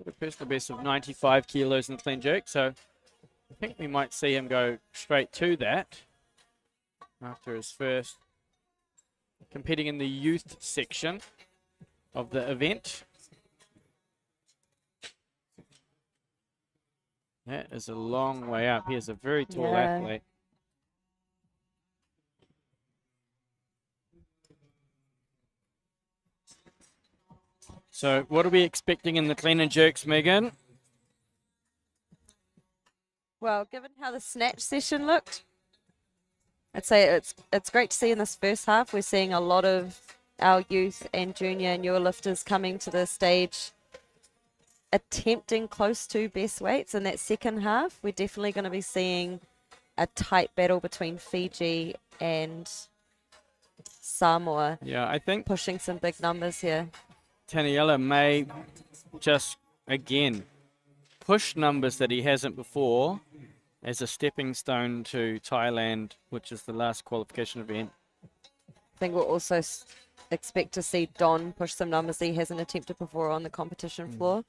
A personal best of 95 kilos in the clean jerk, so I think we might see him go straight to that after his first competing in the youth section of the event. That is a long way up. He is a very tall athlete. So what are we expecting in the clean and jerks, Megan? Well, given how the snatch session looked, I'd say it's great to see in this first half. We're seeing a lot of our youth and junior and newer lifters coming to the stage attempting close to best weights. In that second half, we're definitely going to be seeing a tight battle between Fiji and Samoa. Yeah, I think pushing some big numbers here. Taniela may just, again, push numbers that he hasn't before as a stepping stone to Thailand, which is the last qualification event. I think we'll also expect to see Don push some numbers that he hasn't attempted before on the competition floor.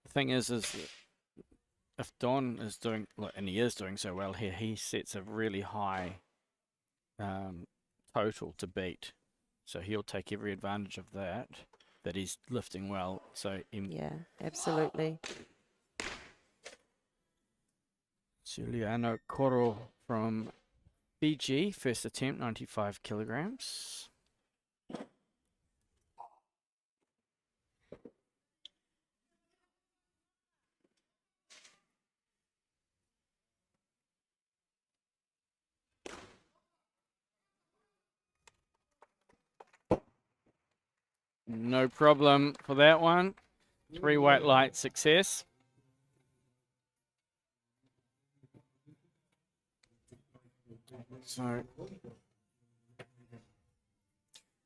The thing is if Don is doing, and he is doing so well here, he sets a really high total to beat. So he'll take every advantage of that he's lifting well. So yeah, absolutely. Giuliano Coro from Fiji, first attempt, 95 kilograms. No problem for that one. 3 white light success. So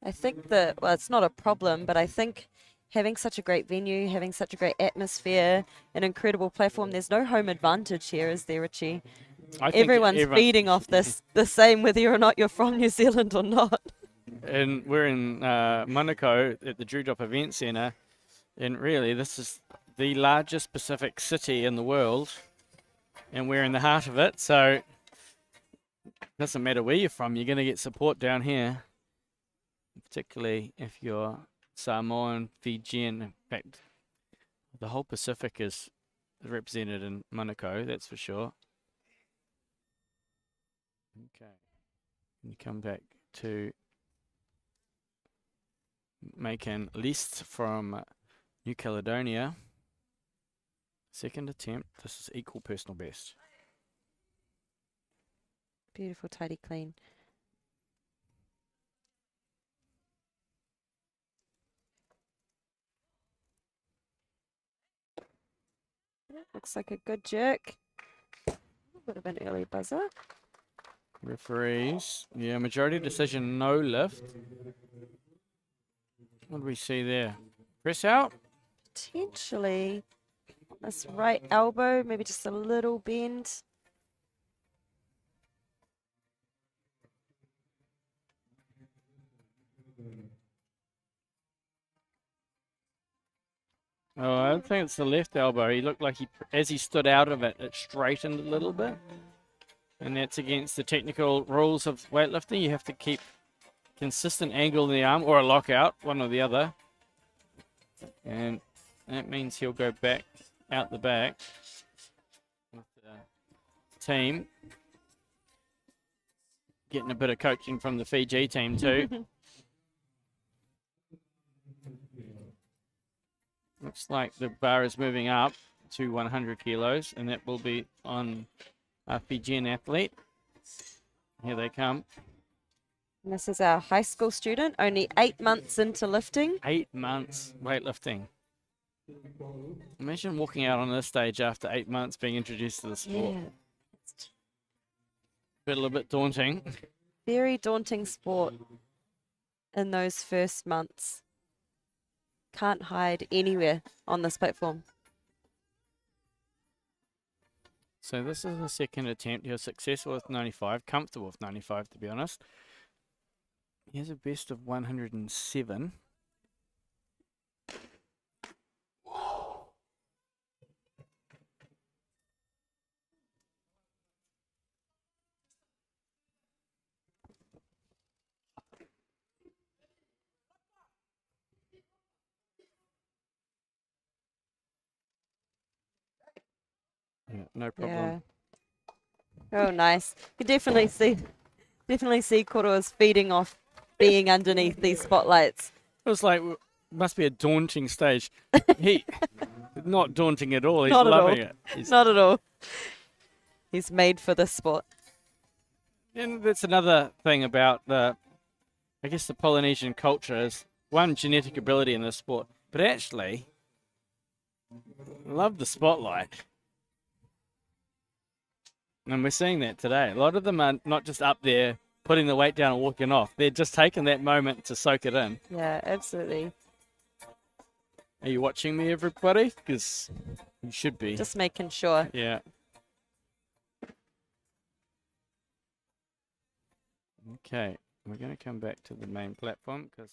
I think that, well, it's not a problem, but I think having such a great venue, having such a great atmosphere, an incredible platform, there's no home advantage here, is there, Richie? I think Everyone's feeding off this the same, whether or not you're from New Zealand or not. And we're in Monaco at the Drewdrop Event Centre, and really this is the largest Pacific city in the world, and we're in the heart of it, so it doesn't matter where you're from, you're going to get support down here, particularly if you're Samoan, Fijian. In fact, the whole Pacific is represented in Monaco, that's for sure. Okay, you come back to Macon List from New Caledonia. Second attempt. This is equal personal best. Beautiful, tidy, clean. Looks like a good jerk. Would have been early buzzer. Referees, yeah, majority decision, no lift. What do we see there? Press out? Potentially this right elbow, maybe just a little bend. Oh, I don't think it's the left elbow. He looked like as he stood out of it, it straightened a little bit. And that's against the technical rules of weightlifting. You have to keep consistent angle in the arm or a lockout, one or the other. And that means he'll go back out the back with the team. Getting a bit of coaching from the Fiji team too. Looks like the bar is moving up to 100 kilos, and that will be on a Fijian athlete. Here they come. And this is our high school student, only 8 months into lifting. 8 months weightlifting. Imagine walking out on this stage after 8 months being introduced to the sport. Yeah. A little bit daunting. Very daunting sport in those first months. Can't hide anywhere on this platform. So this is the second attempt. He was successful with 95, comfortable with 95 to be honest. He has a best of 107. Yeah, no problem. Yeah. Oh, nice. You definitely see Koro's feeding off being underneath these spotlights. It was like, must be a daunting stage. He, not daunting at all. He's Not at loving all. it. He's, Not at all. He's made for this sport. and that's another thing about the, I guess the Polynesian culture is one, genetic ability in this sport, but actually, love the spotlight. And we're seeing that today. A lot of them are not just up there putting the weight down and walking off. They're just taking that moment to soak it in. Yeah, absolutely. Are you watching me, everybody? Because you should be. Just making sure. Yeah. Okay, we're going to come back to the main platform because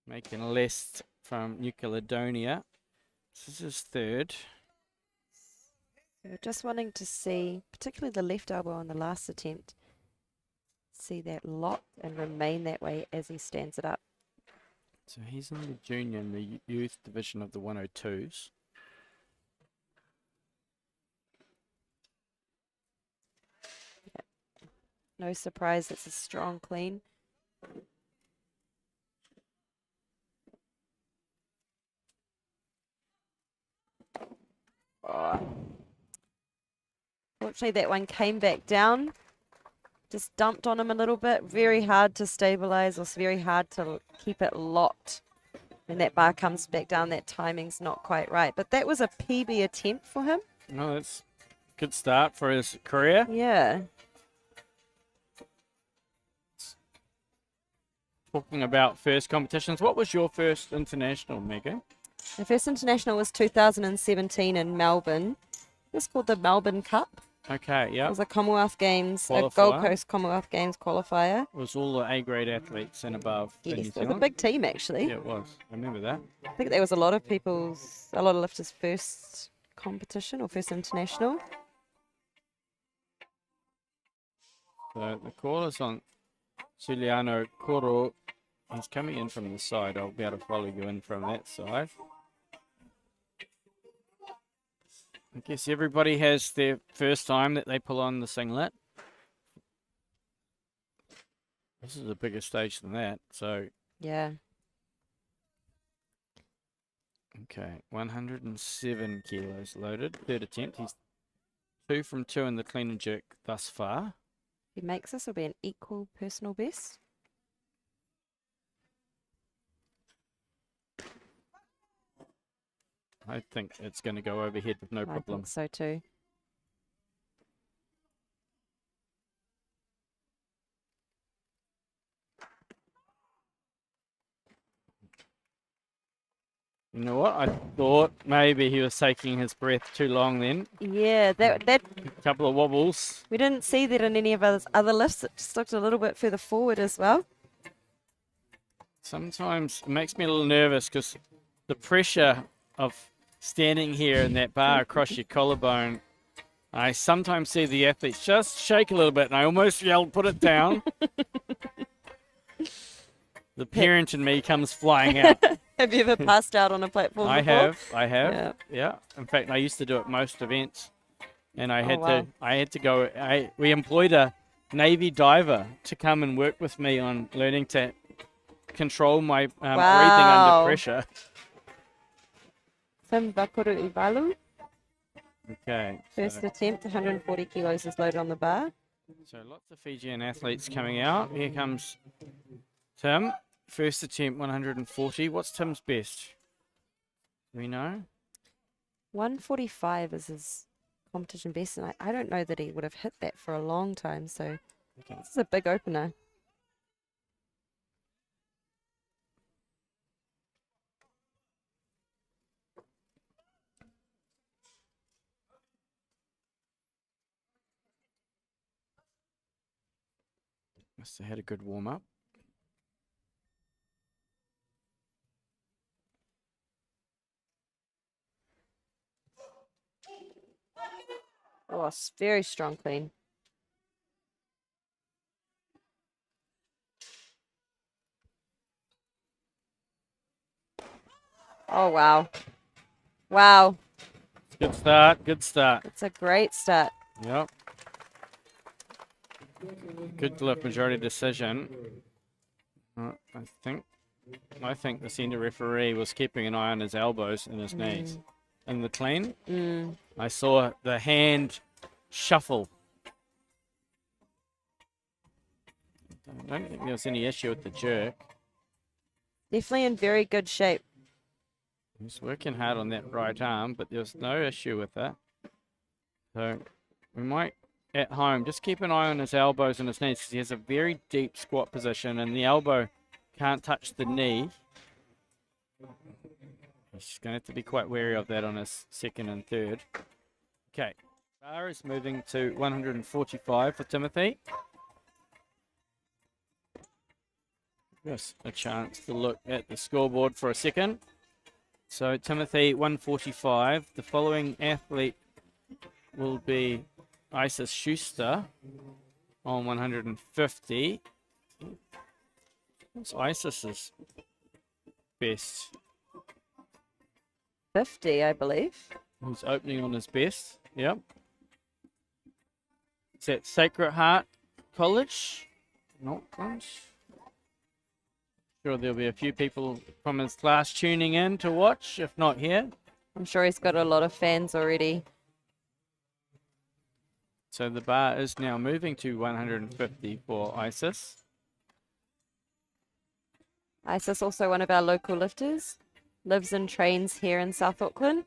making a list from New Caledonia. This is his third. So just wanting to see, particularly the left elbow on the last attempt, see that lock and remain that way as he stands it up. So he's in the junior and the youth division of the 102s. No surprise, it's a strong clean. Oh. Fortunately, that one came back down. Just dumped on him a little bit. Very hard to stabilize, or it's very hard to keep it locked. When that bar comes back down, that timing's not quite right. But that was a PB attempt for him. Oh, that's a good start for his career. Yeah. talking about first competitions. What was your first international, Megan? The first international was 2017 in Melbourne. It was called the Melbourne Cup. Okay, It yeah. was a Commonwealth Games, a Qualifier. Gold Coast Commonwealth Games qualifier. It was all the A-grade athletes and above in New Yes, it was a Zealand. big team actually. Yeah, it was. I remember that. I think there was a lot of lifters' first competition or first international. So the call is on Giuliano Coro. He's coming in from the side. I'll be able to follow you in from that side. I guess everybody has their first time that they pull on the singlet. This is a bigger stage than that, so Yeah. okay, 107 kilos loaded. Third attempt. He's 2 from 2 in the clean and jerk thus far. If he makes this, it'll be an equal personal best. I think it's going to go overhead with no I problem. think so too. You know what? I thought maybe he was taking his breath too long then. Yeah, that A couple of wobbles. we didn't see that in any of his other lifts. It just looked a little bit further forward as well. Sometimes it makes me a little nervous because the pressure of standing here in that bar across your collarbone, I sometimes see the athletes just shake a little bit and I almost yelled, put it down. The parent in me comes flying out. Have you ever passed out on a platform I before? have, yeah. In fact, I used to do it most events, and I had wow. to go. We employed a Navy diver to come and work with me on learning to control my breathing Wow. under pressure. Tim Bakuru Ivalu, Okay, first attempt, 140 kilos is loaded on the bar. so lots of Fijian athletes coming out. Here comes Tim. First attempt, 140. What's Tim's best? Do we know? 145 is his competition best, and I don't know that he would have hit that for a long time, so Okay. this is a big opener. Must have had a good warm up. Oh, very strong clean. Oh, wow. Wow. Good start. Good start. It's a great start. Yep. Good lift majority decision. I think the senior referee was keeping an eye on his elbows and his knees. In the clean, I saw the hand shuffle. I don't think there was any issue with the jerk. Definitely in very good shape. He's working hard on that right arm, but there's no issue with that. So we might, at home, just keep an eye on his elbows and his knees because he has a very deep squat position and the elbow can't touch the knee. He's going to have to be quite wary of that on his second and third. Okay, bar is moving to 145 for Timothy. Just a chance to look at the scoreboard for a second. So Timothy, 145. The following athlete will be Isis Schuster on 150. What's Isis's best? 50, I believe. He's opening on his best. Yep. Is that Sacred Heart College? In Auckland. Sure, there'll be a few people from his class tuning in to watch, if not here. I'm sure he's got a lot of fans already. So the bar is now moving to 150 for Isis. Isis, also one of our local lifters, lives and trains here in South Auckland.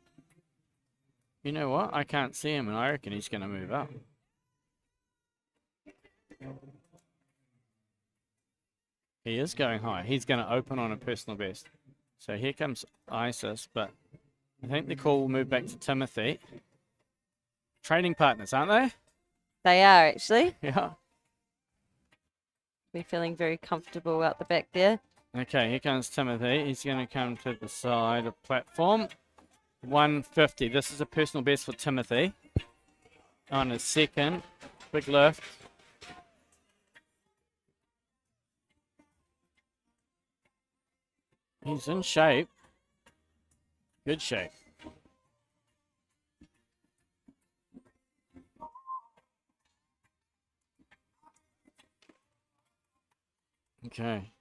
You know what? I can't see him, and I reckon he's going to move up. He is going high. He's going to open on a personal best. So here comes Isis, but I think the call will move back to Timothy. Training partners, aren't they? They are, actually. Yeah. We're feeling very comfortable out the back there. Okay, here comes Timothy. He's going to come to the side of platform. 150. This is a personal best for Timothy. On his second. Big lift. He's in shape. Good shape. Okay.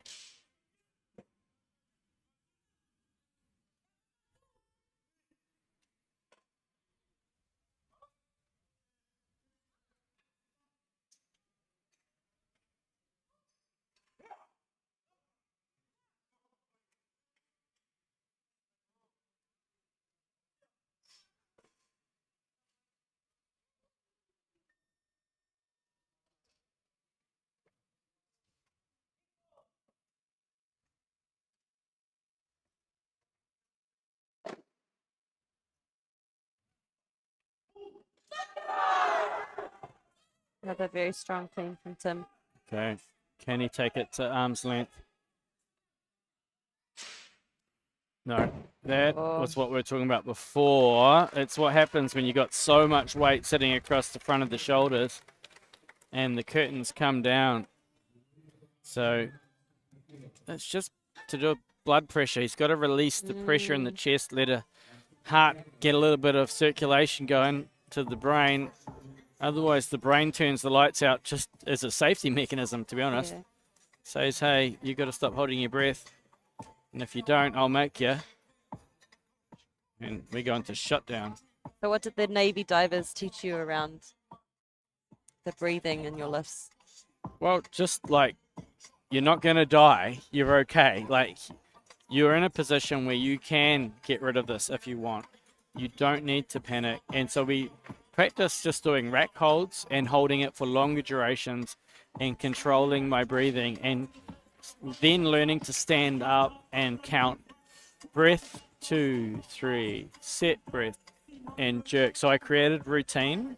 Another very strong clean from Tim. Okay. Can he take it to arm's length? No. That was what we were talking about before. It's what happens when you got so much weight sitting across the front of the shoulders and the curtains come down. So it's just to do with blood pressure. He's got to release the pressure in the chest, let a heart get a little bit of circulation going to the brain. Otherwise, the brain turns the lights out just as a safety mechanism, to be honest. Yeah. Says, hey, you got to stop holding your breath. And if you don't, I'll make you. And we go into shutdown. So what did the Navy divers teach you around the breathing in your lifts? Well, just like, you're not going to die. You're okay. Like, you're in a position where you can get rid of this if you want. You don't need to panic. And so we practice just doing rack holds and holding it for longer durations and controlling my breathing, and then learning to stand up and count breath, 2, 3, set breath, and jerk. So I created routine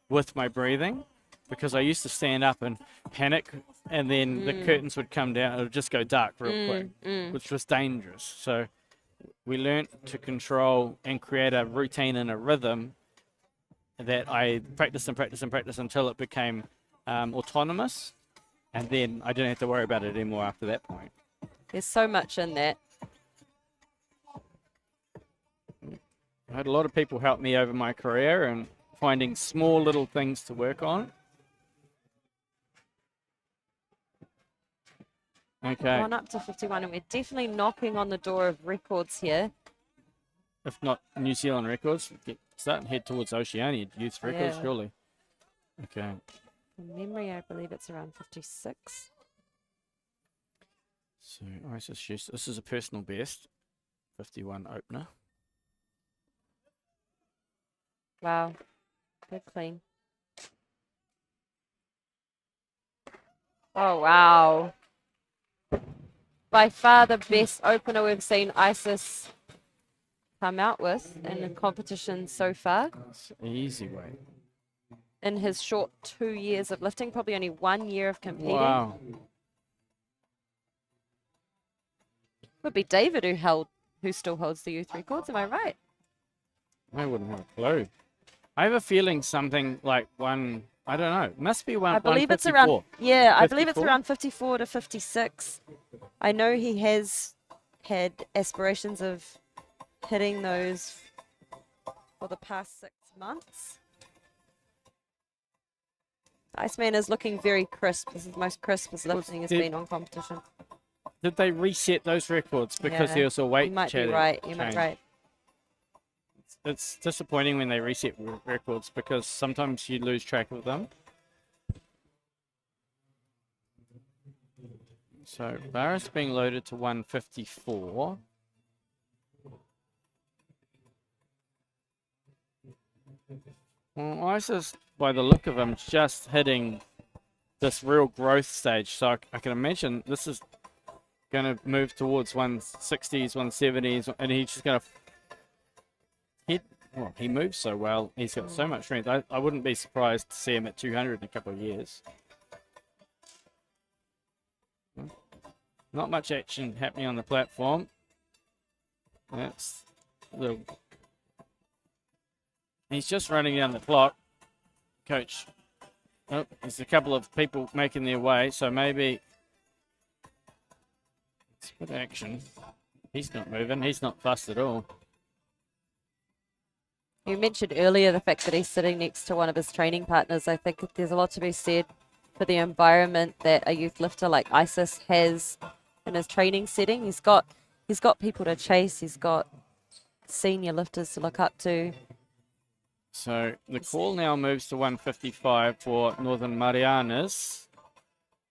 with my breathing, because I used to stand up and panic, and then the curtains would come down. It would just go dark real quick, which was dangerous. So we learned to control and create a routine and a rhythm that I practiced and practiced and practiced until it became autonomous, and then I didn't have to worry about it anymore after that point. There's so much in that. I had a lot of people help me over my career and finding small little things to work on. Okay. Gone up to 51, and we're definitely knocking on the door of records here. If not New Zealand records, start and head towards Oceania youth records, Yeah. surely. Okay. From memory, I believe it's around 56. So Isis Schuster, this is a personal best, 51 opener. Wow. Good clean. Oh, wow. By far the best opener we've seen Isis come out with in the competition so far. It's an easy way. In his short 2 years of lifting, probably only 1 year of competing. Wow. Would be David who still holds the youth records, am I right? I wouldn't have a clue. I have a feeling something like I don't know, must be one. I believe it's 154. around, yeah, I believe it's 54? around 54 to 56. I know he has had aspirations of hitting those for the past 6 months. Iceman is looking very crisp. This is the most crisp his lifting has been on competition. Did they reset those records because Yeah, there was a weight You might be change? right. You might be right. It's disappointing when they reset records because sometimes you lose track of them. So Barris being loaded to 154. Well, Isis, by the look of him, just hitting this real growth stage. So I can imagine this is going to move towards 160s, 170s, and he's just going to hit. Well, he moves so well. He's got so much strength. I wouldn't be surprised to see him at 200 in a couple of years. Not much action happening on the platform. That's the. He's just running down the clock. Coach. Oh, there's a couple of people making their way, so maybe it's good action. He's not moving. He's not fussed at all. You mentioned earlier the fact that he's sitting next to one of his training partners. I think there's a lot to be said for the environment that a youth lifter like Isis has in his training setting. He's got people to chase. He's got senior lifters to look up to. So the call now moves to 155 for Northern Marianas.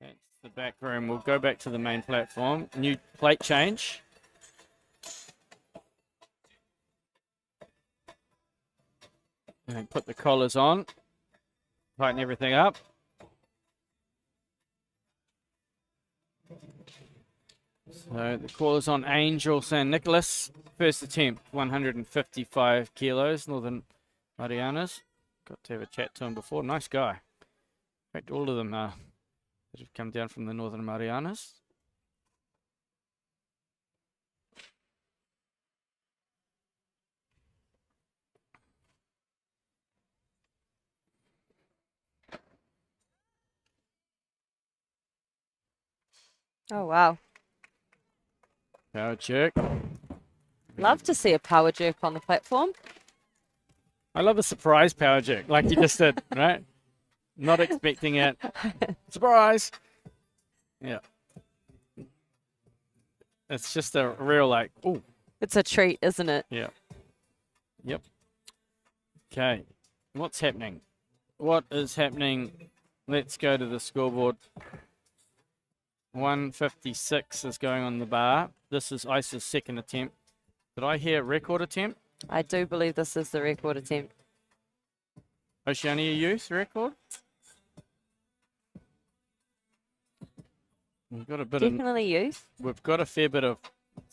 That's the back room. We'll go back to the main platform. New plate change. And put the collars on. Tighten everything up. So the call is on Angel San Nicolas. First attempt, 155 kilos, Northern Marianas. Got to have a chat to him before. Nice guy. In fact, all of them that have come down from the Northern Marianas. Oh, wow. Power jerk. Love to see a power jerk on the platform. I love a surprise power jerk, like you just did, right? Not expecting it. Surprise! Yeah. It's just a real, like, ooh. It's a treat, isn't it? Yeah. Yep. Okay. What's happening? What is happening? Let's go to the scoreboard. 156 is going on the bar. This is Ice's second attempt. Did I hear record attempt? I do believe this is the record attempt. Oceania Youth record? We've got a bit Definitely youth. We've got a fair bit of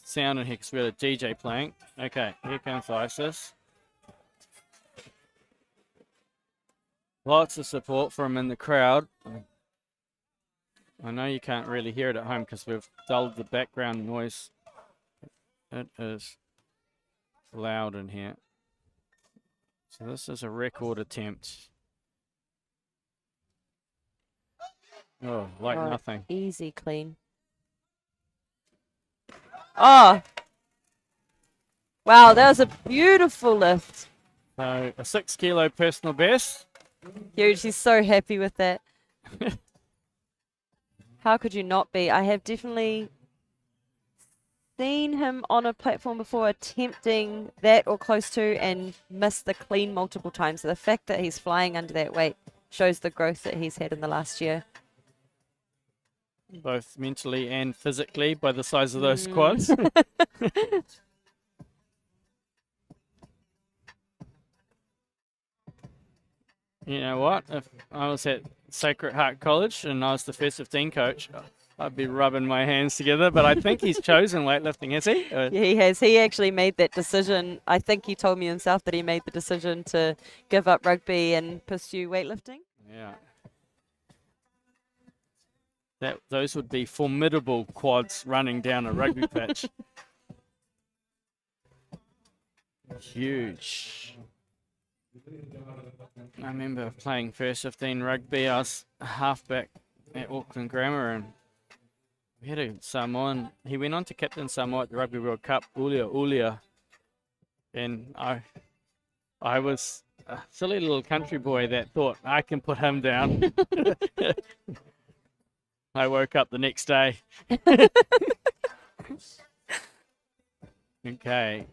sound in here because we had a DJ playing. Okay, here comes Isis. Lots of support from in the crowd. I know you can't really hear it at home because we've dulled the background noise. It is loud in here. So this is a record attempt. Oh, like nothing. Easy, clean. Oh! Wow, that was a beautiful lift. So a 6 kilo personal best. Huge, he's so happy with that. How could you not be? I have definitely seen him on a platform before attempting that or close to and missed the clean multiple times. So the fact that he's flying under that weight shows the growth that he's had in the last year. Both mentally and physically by the size of those quads. You know what? If I was at Sacred Heart College and I was the first 15 coach, I'd be rubbing my hands together. But I think he's chosen weightlifting, has he? Yeah, he has. He actually made that decision. I think he told me himself that he made the decision to give up rugby and pursue weightlifting. Yeah. Those would be formidable quads running down a rugby pitch. Huge. I remember playing first 15 rugby. I was a halfback at Auckland Grammar and we had a Samoan. He went on to captain Samoa at the Rugby World Cup, Ulia. And I was a silly little country boy that thought, I can put him down. I woke up the next day. Okay.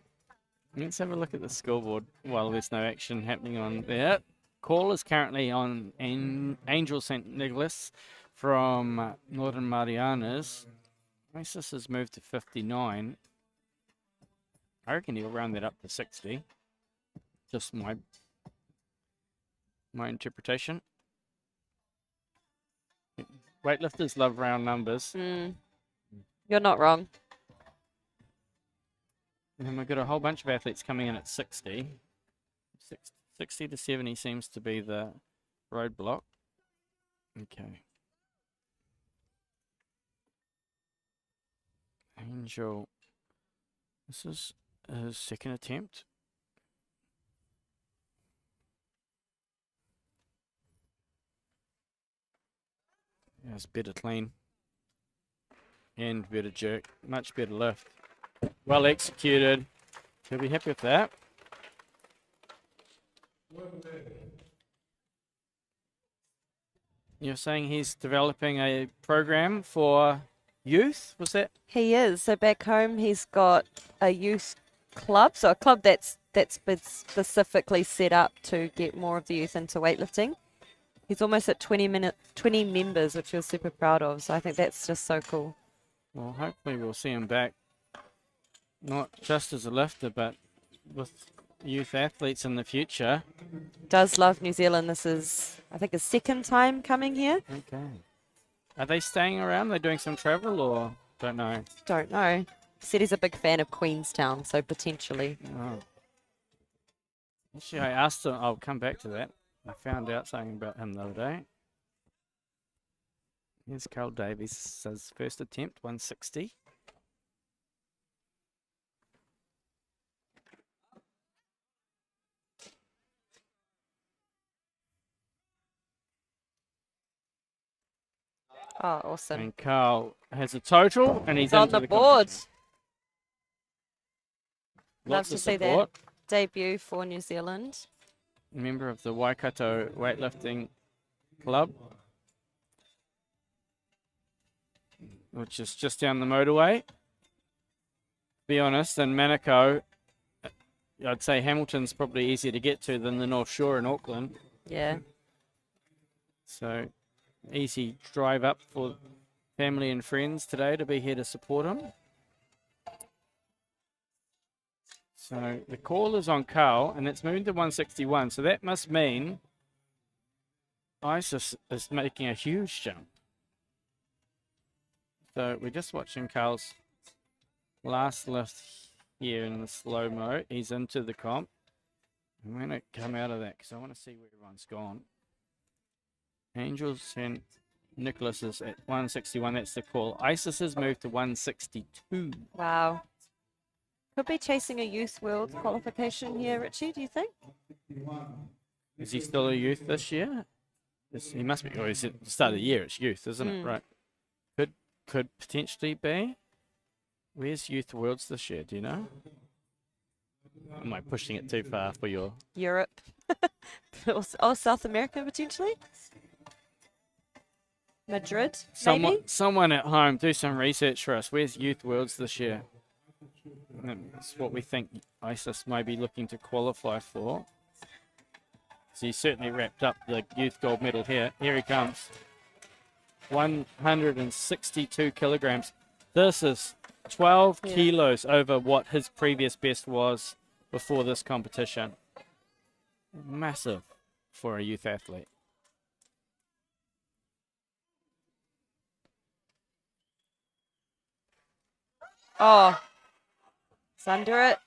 Let's have a look at the scoreboard while there's no action happening on there. Call is currently on Angel St. Nicholas from Northern Marianas. Isis has moved to 59. I reckon he'll round that up to 60. Just my interpretation. Weightlifters love round numbers. You're not wrong. And then we've got a whole bunch of athletes coming in at 60. 60 to 70 seems to be the roadblock. Okay. Angel. This is his second attempt. That's better clean. And better jerk. Much better lift. Well executed. He'll be happy with that. You're saying he's developing a program for youth, was that? He is. So back home, he's got a youth club. So a club that's been specifically set up to get more of the youth into weightlifting. He's almost at 20 members, which we're super proud of. So I think that's just so cool. Well, hopefully we'll see him back, not just as a lifter, but with youth athletes in the future. Does love New Zealand. This is, I think, his second time coming here. Okay. Are they staying around? They're doing some travel or don't know? Don't know. He said he's a big fan of Queenstown, so potentially. Oh. Actually, I asked him, I'll come back to that. I found out something about him the other day. Here's Carl Davies, his first attempt, 160. Oh, awesome. And Carl has a total, and he's on into the board. competition. Love Lots to of see support. that debut for New Zealand. Member of the Waikato Weightlifting Club, which is just down the motorway. Be honest, in Manukau, I'd say Hamilton's probably easier to get to than the North Shore in Auckland. Yeah. So easy drive up for family and friends today to be here to support him. So the call is on Carl, and it's moving to 161. So that must mean Isis is making a huge jump. So we're just watching Carl's last lift here in the slow-mo. He's into the comp. I'm going to come out of that because I want to see where everyone's gone. Angels and Nicholas is at 161. That's the call. Isis has moved to 162. Wow. Could be chasing a youth world qualification here, Richie, do you think? Is he still a youth this year? He must be. Or is it the start of the year? It's youth, isn't it? Right. Could potentially be. Where's Youth Worlds this year? Do you know? Am I pushing it too far for your... Europe. Or South America, potentially? Madrid, maybe? Someone at home, do some research for us. Where's Youth Worlds this year? That's what we think Isis may be looking to qualify for. So he's certainly wrapped up the youth gold medal here. Here he comes. 162 kilograms. This is 12 kilos over what his previous best was before this competition. Massive for a youth athlete. Oh, it's under it.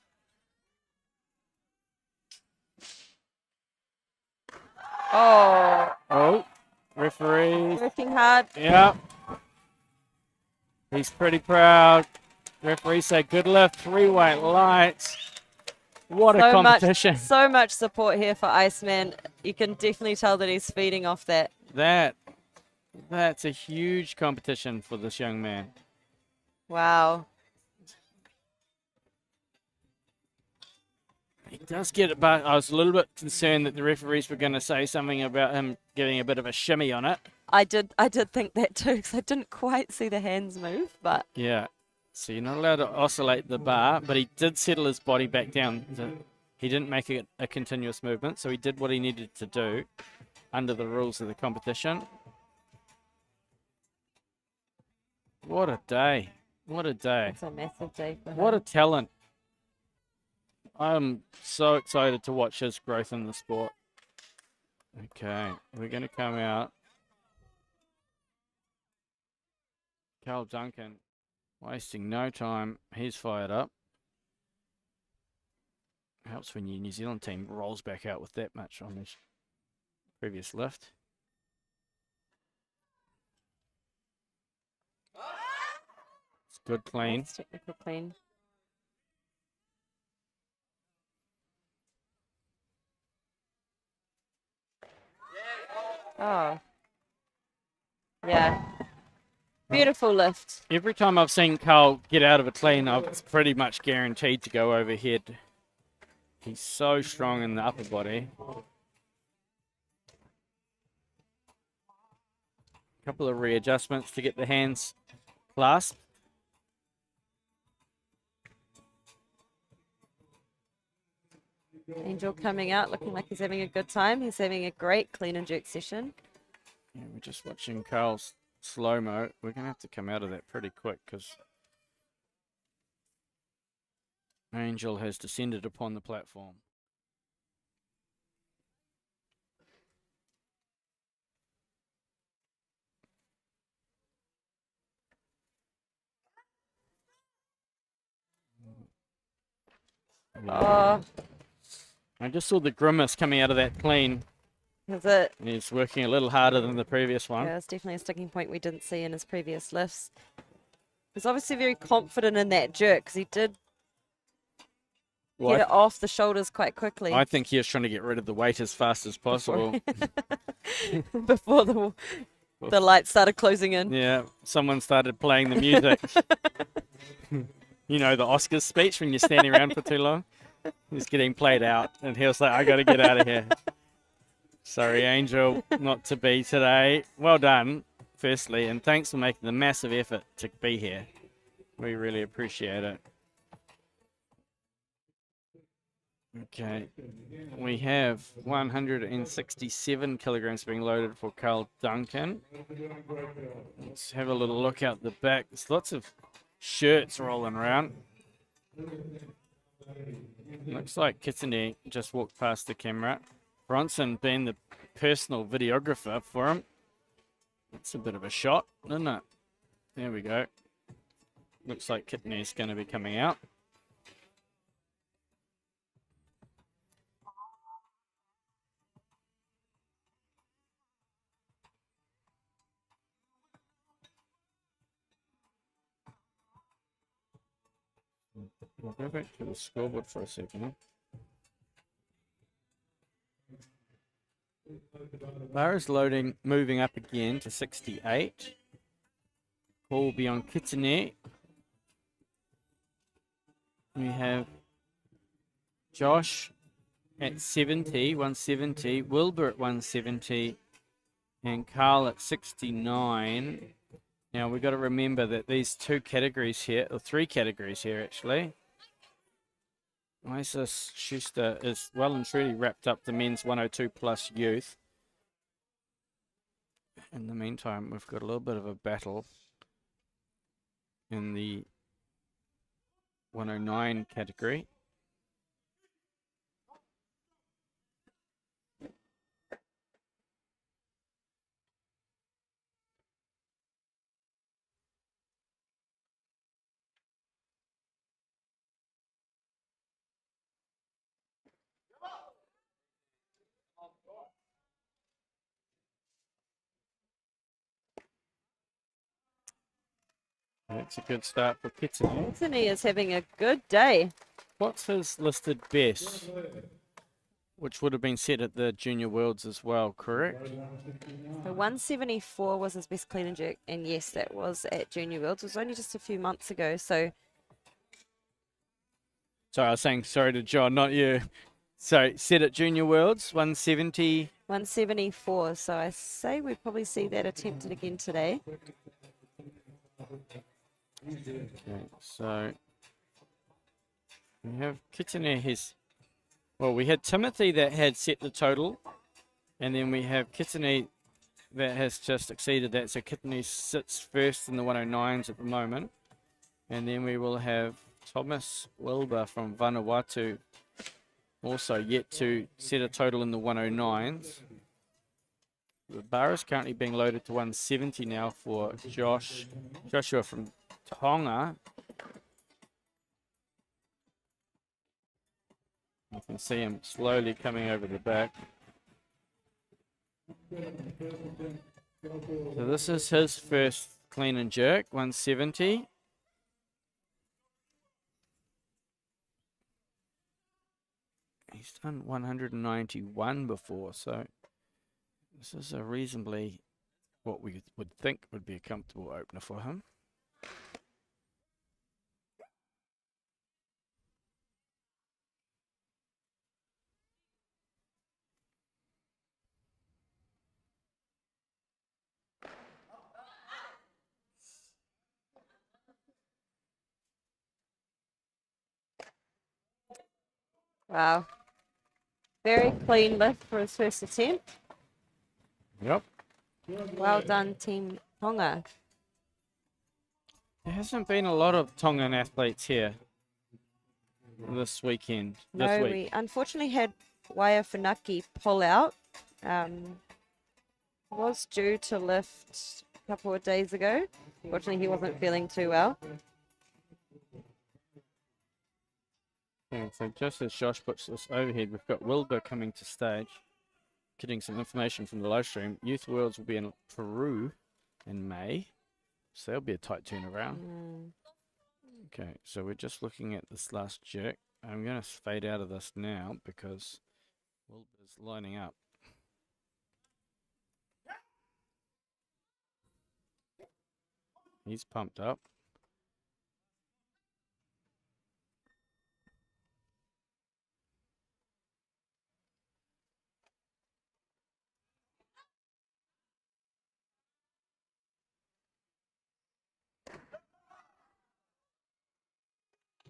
Oh, referee. Working hard. Yeah. He's pretty proud. Referee said good lift, 3 white lights. What a competition. So much support here for Iceman. You can definitely tell that he's feeding off that. That's a huge competition for this young man. Wow. He does get it, but I was a little bit concerned that the referees were going to say something about him getting a bit of a shimmy on it. I did think that too, because I didn't quite see the hands move, but... Yeah. So you're not allowed to oscillate the bar, but he did settle his body back down. He didn't make it a continuous movement, so he did what he needed to do under the rules of the competition. What a day. What a day. It's a massive day for him. What a talent. I'm so excited to watch his growth in the sport. Okay, we're going to come out. Carl Duncan. Wasting no time. He's fired up. Helps when your New Zealand team rolls back out with that much on his previous lift. It's good clean. That's technical clean. Oh. Yeah. Beautiful lift. Every time I've seen Carl get out of a clean, it's pretty much guaranteed to go overhead. He's so strong in the upper body. A couple of readjustments to get the hands clasped. Angel coming out looking like he's having a good time. He's having a great clean and jerk session. Yeah, we're just watching Carl's slow-mo. We're going to have to come out of that pretty quick because Angel has descended upon the platform. Oh, I just saw the grimace coming out of that clean. is it? And he's working a little harder than the previous one. Yeah, it's definitely a sticking point we didn't see in his previous lifts. He's obviously very confident in that jerk because he did Well, get it off the shoulders quite quickly. I think he was trying to get rid of the weight as fast as possible. Before the lights started closing in. Yeah, someone started playing the music. You know, the Oscars speech when you're standing around for too long? It's getting played out, and he was like, I got to get out of here. Sorry, Angel, not to be today. Well done, firstly, and thanks for making the massive effort to be here. We really appreciate it. Okay, we have 167 kilograms being loaded for Carl Duncan. Let's have a little look out the back. There's lots of shirts rolling around. Looks like Kitsune just walked past the camera. Bronson being the personal videographer for him. That's a bit of a shot, isn't it? There we go. Looks like Kitsune is going to be coming out. We'll go back to the scoreboard for a second. Bar is loading, moving up again to 68. Call will be on Kitsune. We have Josh at 70, 170, Wilbur at 170, and Carl at 69. Now we've got to remember that these two categories here, or three categories here actually, Isis Schuster is well and truly wrapped up the men's 102 plus youth. In the meantime, we've got a little bit of a battle in the 109 category. That's a good start for Kitsune. Anthony is having a good day. What's his listed best? Which would have been set at the Junior Worlds as well, correct? The 174 was his best clean and jerk, and yes, that was at Junior Worlds. It was only just a few months ago, so... Sorry, I was saying sorry to John, not you. So, set at Junior Worlds, 170. 174, so I say we probably see that attempted again today. Okay, so we have Kitsune. We had Timothy that had set the total, and then we have Kitsune that has just exceeded that. So Kitsune sits first in the 109s at the moment, and then we will have Thomas Wilbur from Vanuatu also yet to set a total in the 109s. The bar is currently being loaded to 170 now for Joshua from Tonga. You can see him slowly coming over the back. So this is his first clean and jerk, 170. He's done 191 before, so this is a reasonably what we would think would be a comfortable opener for him. Wow. Very clean lift for his first attempt. Yep. Well done, Team Tonga. There hasn't been a lot of Tongan athletes here this weekend. No, this week. we unfortunately had Waia Funaki pull out. Was due to lift a couple of days ago. Fortunately, he wasn't feeling too well. Yeah, so just as Josh puts this overhead, we've got Wilbur coming to stage, getting some information from the live stream. Youth Worlds will be in Peru in May, so that'll be a tight turnaround. Okay, so we're just looking at this last jerk. I'm going to fade out of this now because Wilbur's lining up. He's pumped up.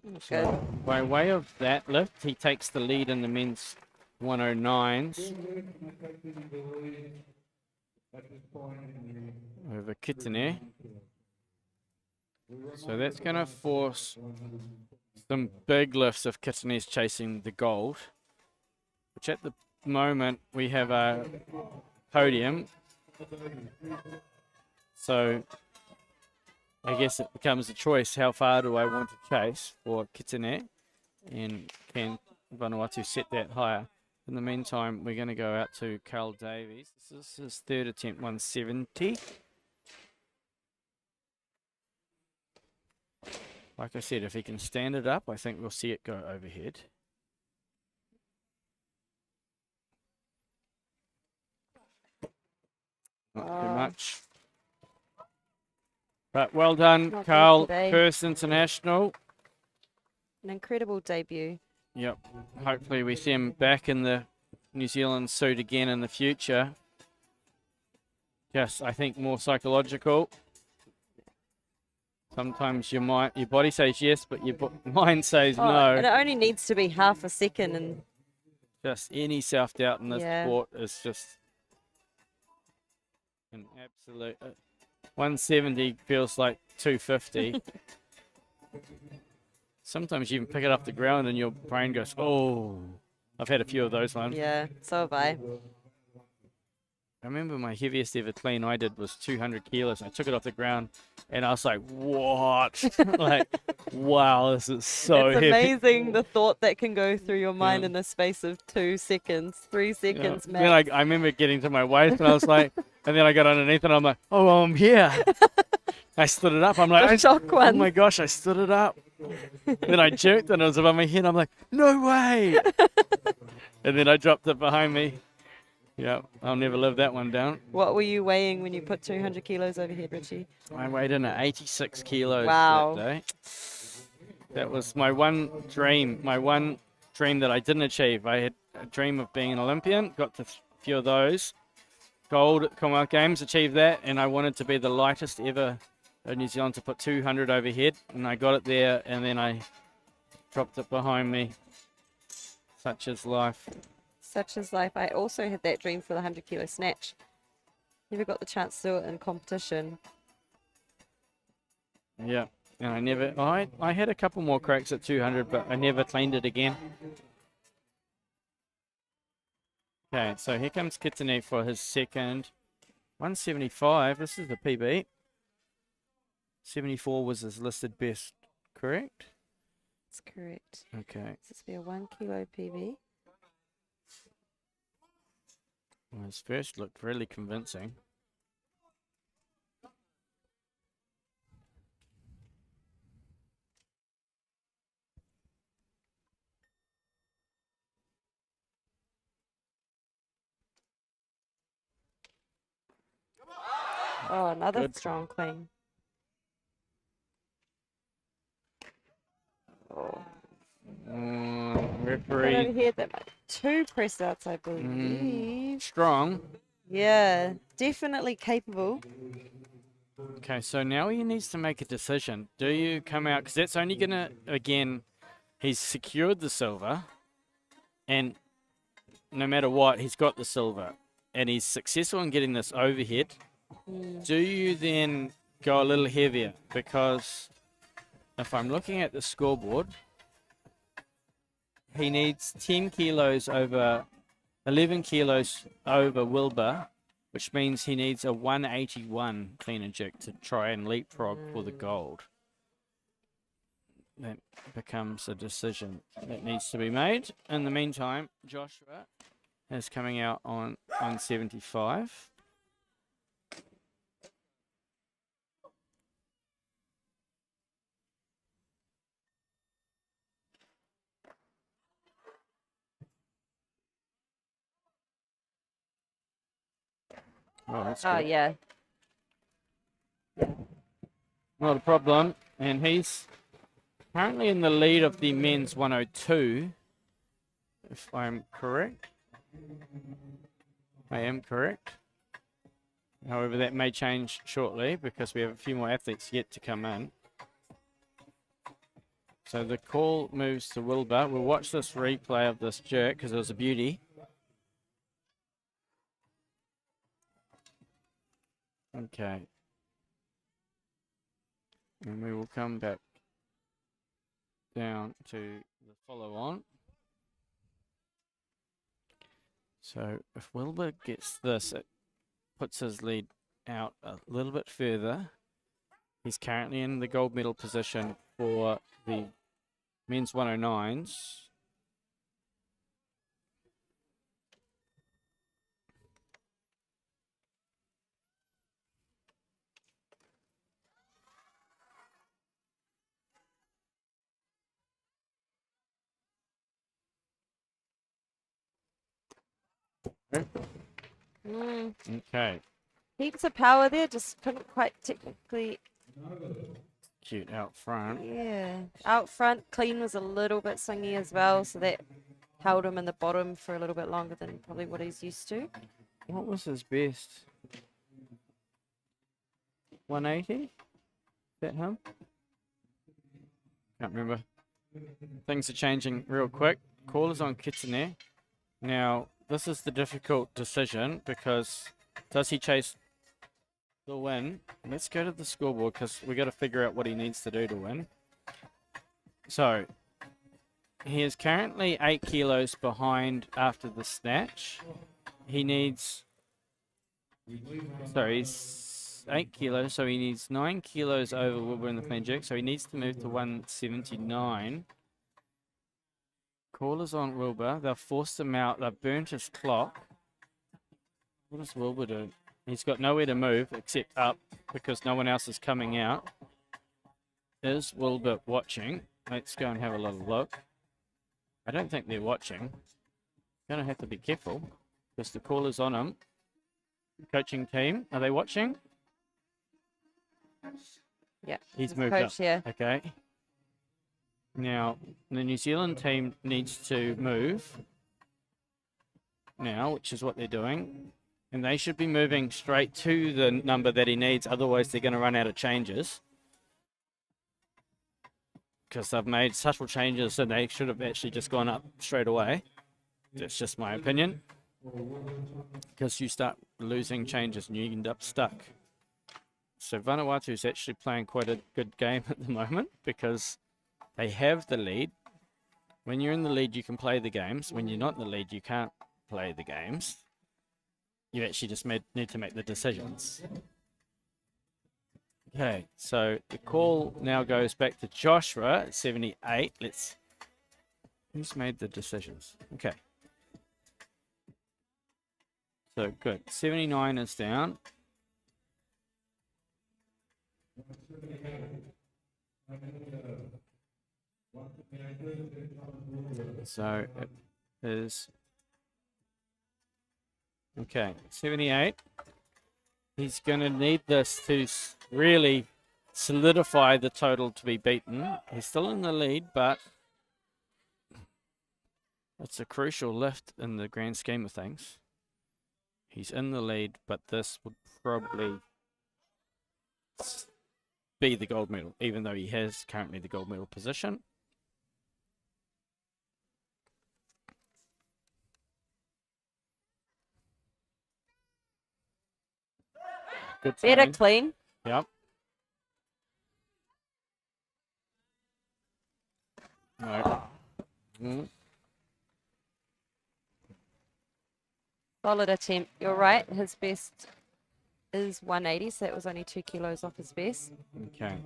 Good. So by way of that lift, he takes the lead in the men's 109s over Kitene. So that's going to force some big lifts if Kitene's chasing the gold, which at the moment we have a podium. So I guess it becomes a choice. How far do I want to chase for Kitene? And can Vanuatu set that higher? In the meantime, we're going to go out to Carl Davies. This is his third attempt, 170. Like I said, if he can stand it up, I think we'll see it go overhead. Not too much. But well done, Not Carl. good today. First international. An incredible debut. Yep. Hopefully we see him back in the New Zealand suit again in the future. Yes, I think more psychological. Sometimes your body says yes, but your mind says no. And it only needs to be half a second, and Just any self-doubt in this Yeah. sport is just an absolute... 170 feels like 250. Sometimes you even pick it off the ground and your brain goes, oh. I've had a few of those ones. yeah, so have I. I remember my heaviest ever clean I did was 200 kilos. I took it off the ground and I was like, what? Like, wow, this is so It's heavy. amazing the thought that can go through your mind in the space of 2 seconds, 3 seconds Then max. I remember getting to my waist and I was like, and then I got underneath and I'm like, oh, I'm here. I stood it up. I'm like, The shock oh one. my gosh, I stood it up. Then I jerked and it was above my head. I'm like, no way. And then I dropped it behind me. Yeah, I'll never live that one down. What were you weighing when you put 200 kilos overhead, Richie? I weighed in at 86 kilos Wow. that day. That was my one dream that I didn't achieve. I had a dream of being an Olympian, got to a few of those. Gold at Commonwealth Games, achieved that, and I wanted to be the lightest ever in New Zealand to put 200 overhead, and I got it there, and then I dropped it behind me. Such is life. Such is life. I also had that dream for the 100 kilo snatch. Never got the chance to do it in competition. Yeah, and I never, I had a couple more cracks at 200, but I never cleaned it again. Okay, so here comes Kitsune for his second. 175, this is the PB. 74 was his listed best, correct? That's correct. Okay. This will be a 1 kilo PB. Well, his first looked really convincing. Oh, another Good. strong clean. Oh. But Referee. over here, that might 2 press outs, I believe. Strong. Yeah, definitely capable. Okay, so now he needs to make a decision. Do you come out? Because that's only going to, again, he's secured the silver. And no matter what, he's got the silver. And he's successful in getting this overhead. Do you then go a little heavier? Because if I'm looking at the scoreboard, he needs 10 kilos over, 11 kilos over Wilbur, which means he needs a 181 clean and jerk to try and leapfrog for the gold. That becomes a decision that needs to be made. In the meantime, Joshua is coming out on 75. Oh, that's Oh, good. yeah. Not a problem. And he's currently in the lead of the men's 102, if I'm correct. I am correct. However, that may change shortly because we have a few more athletes yet to come in. So the call moves to Wilbur. We'll watch this replay of this jerk because it was a beauty. Okay. And we will come back down to the follow on. So if Wilbur gets this, it puts his lead out a little bit further. He's currently in the gold medal position for the men's 109s. Okay. Heaps of power there, just couldn't quite technically. Cute out front. Yeah. Out front, clean was a little bit swingy as well, so that held him in the bottom for a little bit longer than probably what he's used to. What was his best? 180? Is that him? Can't remember. Things are changing real quick. Callers on Kitsune. Now, this is the difficult decision because does he chase the win? Let's go to the scoreboard because we got to figure out what he needs to do to win. So, he is currently 8 kilos behind after the snatch. He needs, sorry, he's 8 kilos, so he needs 9 kilos over Wilbur in the clean jerk, so he needs to move to 179. Callers on Wilbur. They've forced him out. They've burnt his clock. What does Wilbur do? He's got nowhere to move except up because no one else is coming out. Is Wilbur watching? Let's go and have a little look. I don't think they're watching. Gonna have to be careful because the caller's on him. Coaching team, are they watching? Yeah. He's moved coach up. here. Okay. Now, the New Zealand team needs to move now, which is what they're doing. And they should be moving straight to the number that he needs. Otherwise, they're going to run out of changes. Because they've made subtle changes and they should have actually just gone up straight away. That's just my opinion. Because you start losing changes and you end up stuck. So Vanuatu's actually playing quite a good game at the moment because they have the lead. When you're in the lead, you can play the games. When you're not in the lead, you can't play the games. You actually just need to make the decisions. Okay, so the call now goes back to Joshua at 78. Who's made the decisions? Okay. So good. 79 is down. So it is okay. 78. He's going to need this to really solidify the total to be beaten. He's still in the lead, but it's a crucial lift in the grand scheme of things. He's in the lead, but this would probably be the gold medal, even though he has currently the gold medal position. Good Better timing. clean. Yep. No. Mm. Solid attempt. You're right. His best is 180, so that was only 2 kilos off his best. Okay.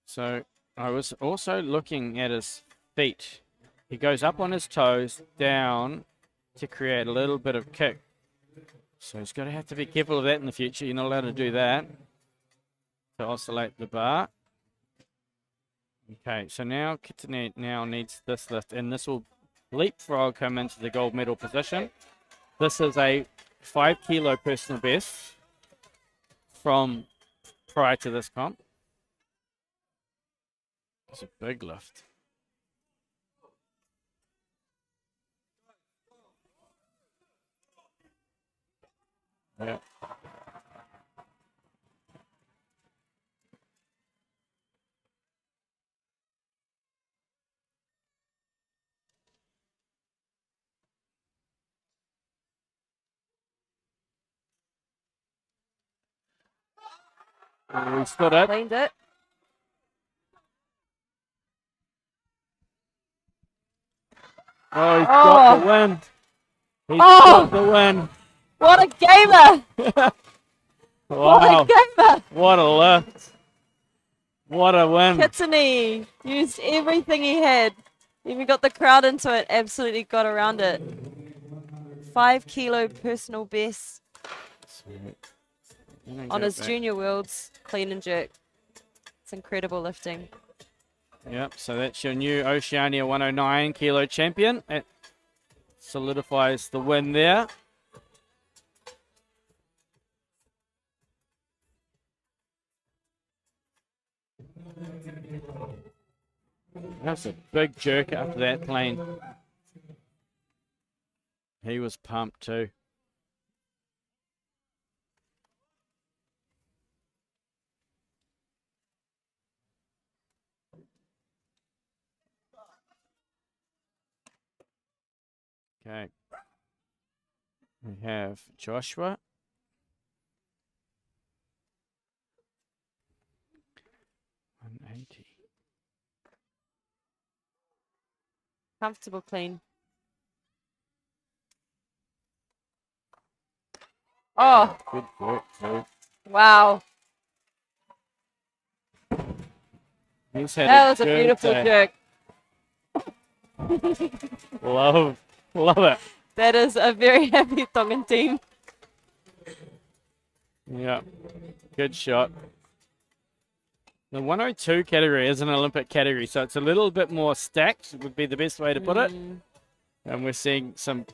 So I was also looking at his feet. He goes up on his toes, down to create a little bit of kick. So he's going to have to be careful of that in the future. You're not allowed to do that to oscillate the bar. Okay, so now Kitane now needs this lift, and this will leapfrog him into the gold medal position. This is a 5 kilo personal best from prior to this comp. It's a big lift. Yeah. We stood it. Cleaned it. Oh, he's got the win. He's got the win. What a gamer! What Wow. a gamer! What a lift. What a win. Kitsune used everything he had. Even got the crowd into it. Absolutely got around it. 5 kilo personal best on his junior worlds clean and jerk. It's incredible lifting. Yep, so that's your new Oceania 109 kilo champion. It solidifies the win there. That's a big jerk after that plane. He was pumped too. Okay. We have Joshua. $180. Comfortable clean. Oh, Good work too. wow. He's had That was a good beautiful day. jerk. Love it. That is a very happy Tongan team. Yeah, good shot. The 102 category is an Olympic category, so it's a little bit more stacked, would be the best way to put it. And we're seeing some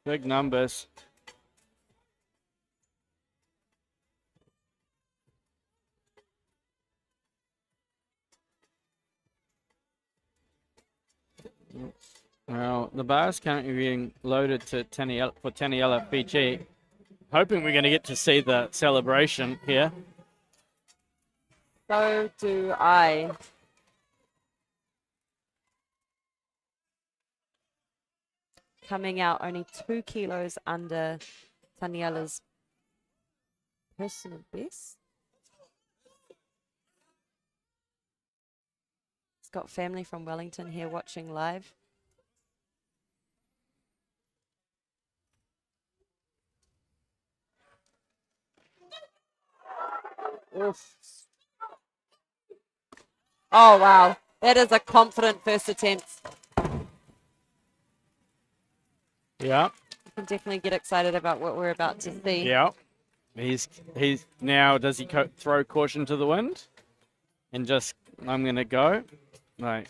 big numbers. Well, the bar is currently being loaded to Taniela Fiji. Hoping we're going to get to see the celebration here. So do I. Coming out only 2 kilos under Taniela's personal best. He's got family from Wellington here watching live. Oof. Oh, wow. That is a confident first attempt. Yeah. You can definitely get excited about what we're about to see. Yeah. He's now, does he throw caution to the wind? And just, I'm going to go. No.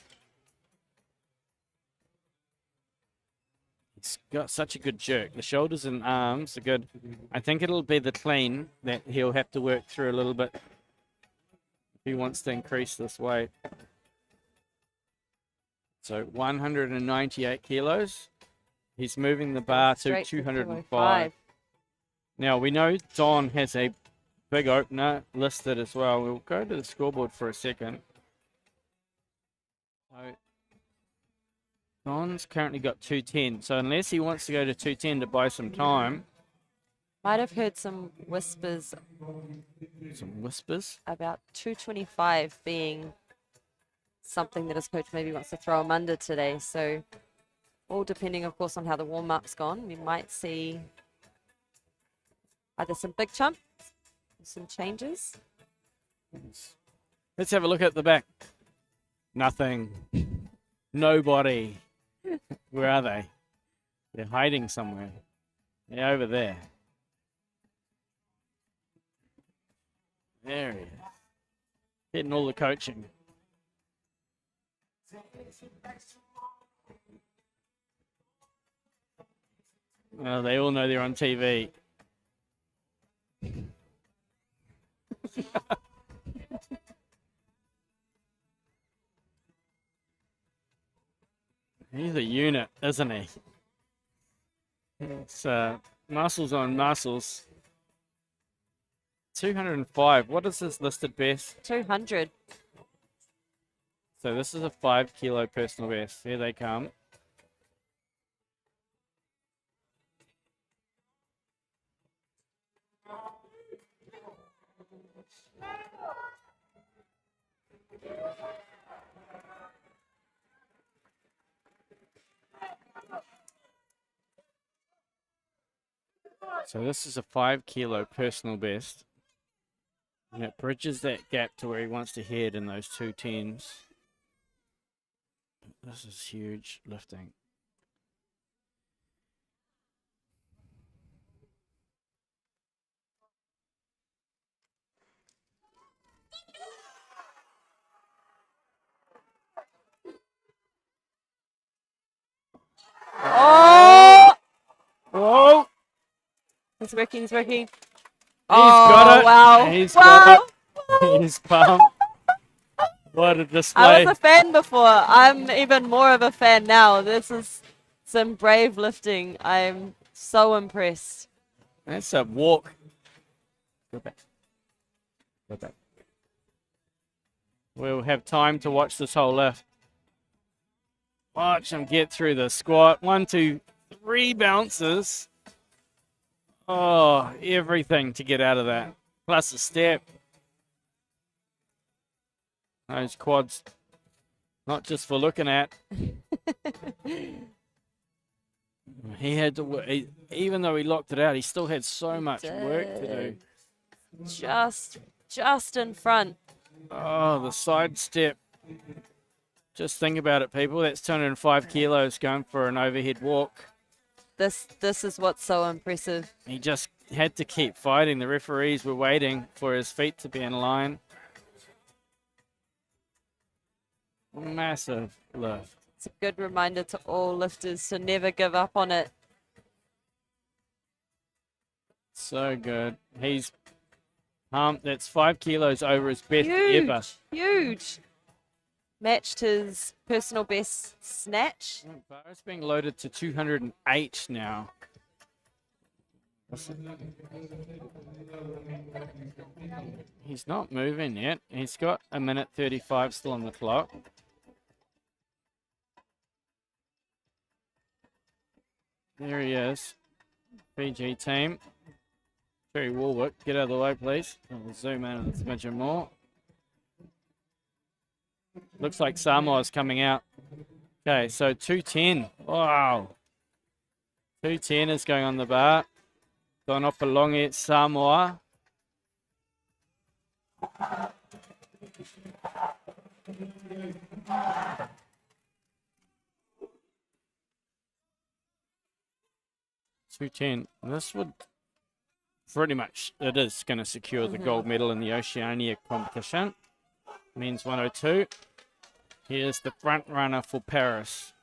He's got such a good jerk. The shoulders and arms are good. I think it'll be the clean that he'll have to work through a little bit if he wants to increase this weight. So 198 kilos. He's moving the bar to Straight 205. Now, we know Don has a big opener listed as well. We'll go to the scoreboard for a second. So Don's currently got 210. So unless he wants to go to 210 to buy some time. Might have heard some whispers Some whispers? about 225 being something that his coach maybe wants to throw him under today. So all depending, of course, on how the warm-up's gone, we might see either some big jumps, some changes. Let's have a look at the back. Nothing. Nobody. Where are they? They're hiding somewhere. They're over there. There he is. Getting all the coaching. Well, they all know they're on TV. He's a unit, isn't he? It's muscles on muscles. 205. What is his listed best? 200. So this is a 5 kilo personal best. Here they come. So this is a 5 kilo personal best. And it bridges that gap to where he wants to head in those 210s. This is huge lifting. Oh! Whoa! It's working, it's working. He's got it. Wow. He's wow. got it. He's pumped. What a display. I was a fan before. I'm even more of a fan now. This is some brave lifting. I'm so impressed. That's a walk. Go back. Go back. We'll have time to watch this whole lift. Watch him get through the squat. 1, 2, 3 bounces. Oh, everything to get out of that. Plus a step. Those quads, not just for looking at. He had to, even though he locked it out, he still had so much work to do. Just in front. Oh, the side step. Just think about it, people. That's 205 kilos going for an overhead walk. This is what's so impressive. He just had to keep fighting. The referees were waiting for his feet to be in line. Massive lift. It's a good reminder to all lifters to never give up on it. So good. He's pumped. That's 5 kilos over his best Huge, ever. huge. Matched his personal best snatch. Bar's being loaded to 208 now. He's not moving yet. He's got 1:35 still on the clock. There he is. PG team. Terry Warwick, get out of the way, please. We'll zoom in a smidgen more. Looks like Samoa's coming out. Okay, so 210. Wow. 210 is going on the bar. Don Opalongi, Samoa. $210. This would pretty much, it is going to secure the gold medal in the Oceania competition. Men's 102. Here's the front runner for Paris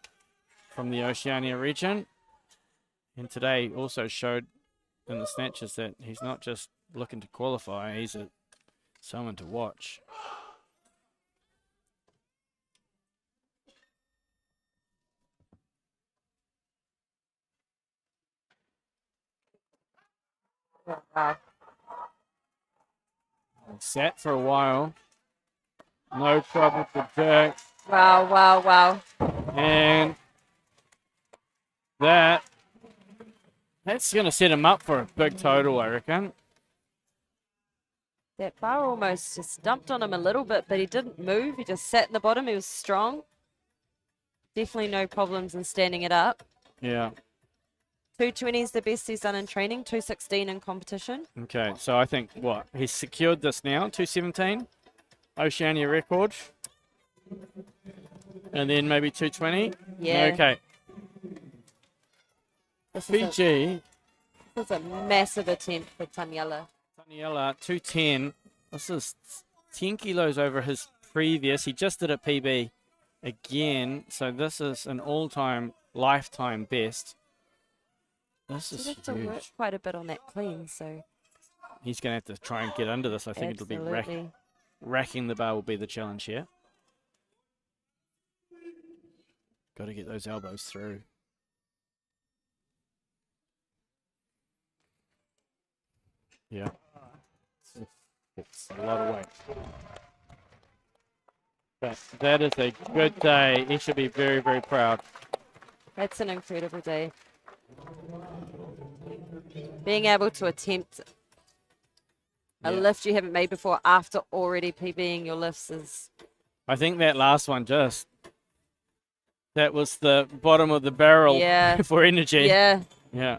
from the Oceania region. And today also showed in the snatches that he's not just looking to qualify, he's someone to watch. Wow. Sat for a while. No trouble for jerk. Wow, wow, wow. And that's going to set him up for a big total, I reckon. That bar almost just dumped on him a little bit, but he didn't move. He just sat in the bottom. He was strong. Definitely no problems in standing it up. Yeah. 220 is the best he's done in training, 216 in competition. Okay, so I think what? He's secured this now, 217, Oceania record. And then maybe 220? Yeah. Okay. This PG, is a massive attempt for Taniela. Daniela, 210. This is 10 kilos over his previous. He just did a PB again, so this is an all-time, lifetime best. This is He'd have to work huge. quite a bit on that clean, so He's going to have to try and get under this. I think it'll be absolutely. racking the bar will be the challenge here. Got to get those elbows through. Yeah. It's a lot of weight. But that is a good day. He should be very, very proud. That's an incredible day. Being able to attempt a Yeah. lift you haven't made before after already PBing your lifts is... I think that last one that was the bottom of the barrel Yeah. for energy. Yeah. Yeah.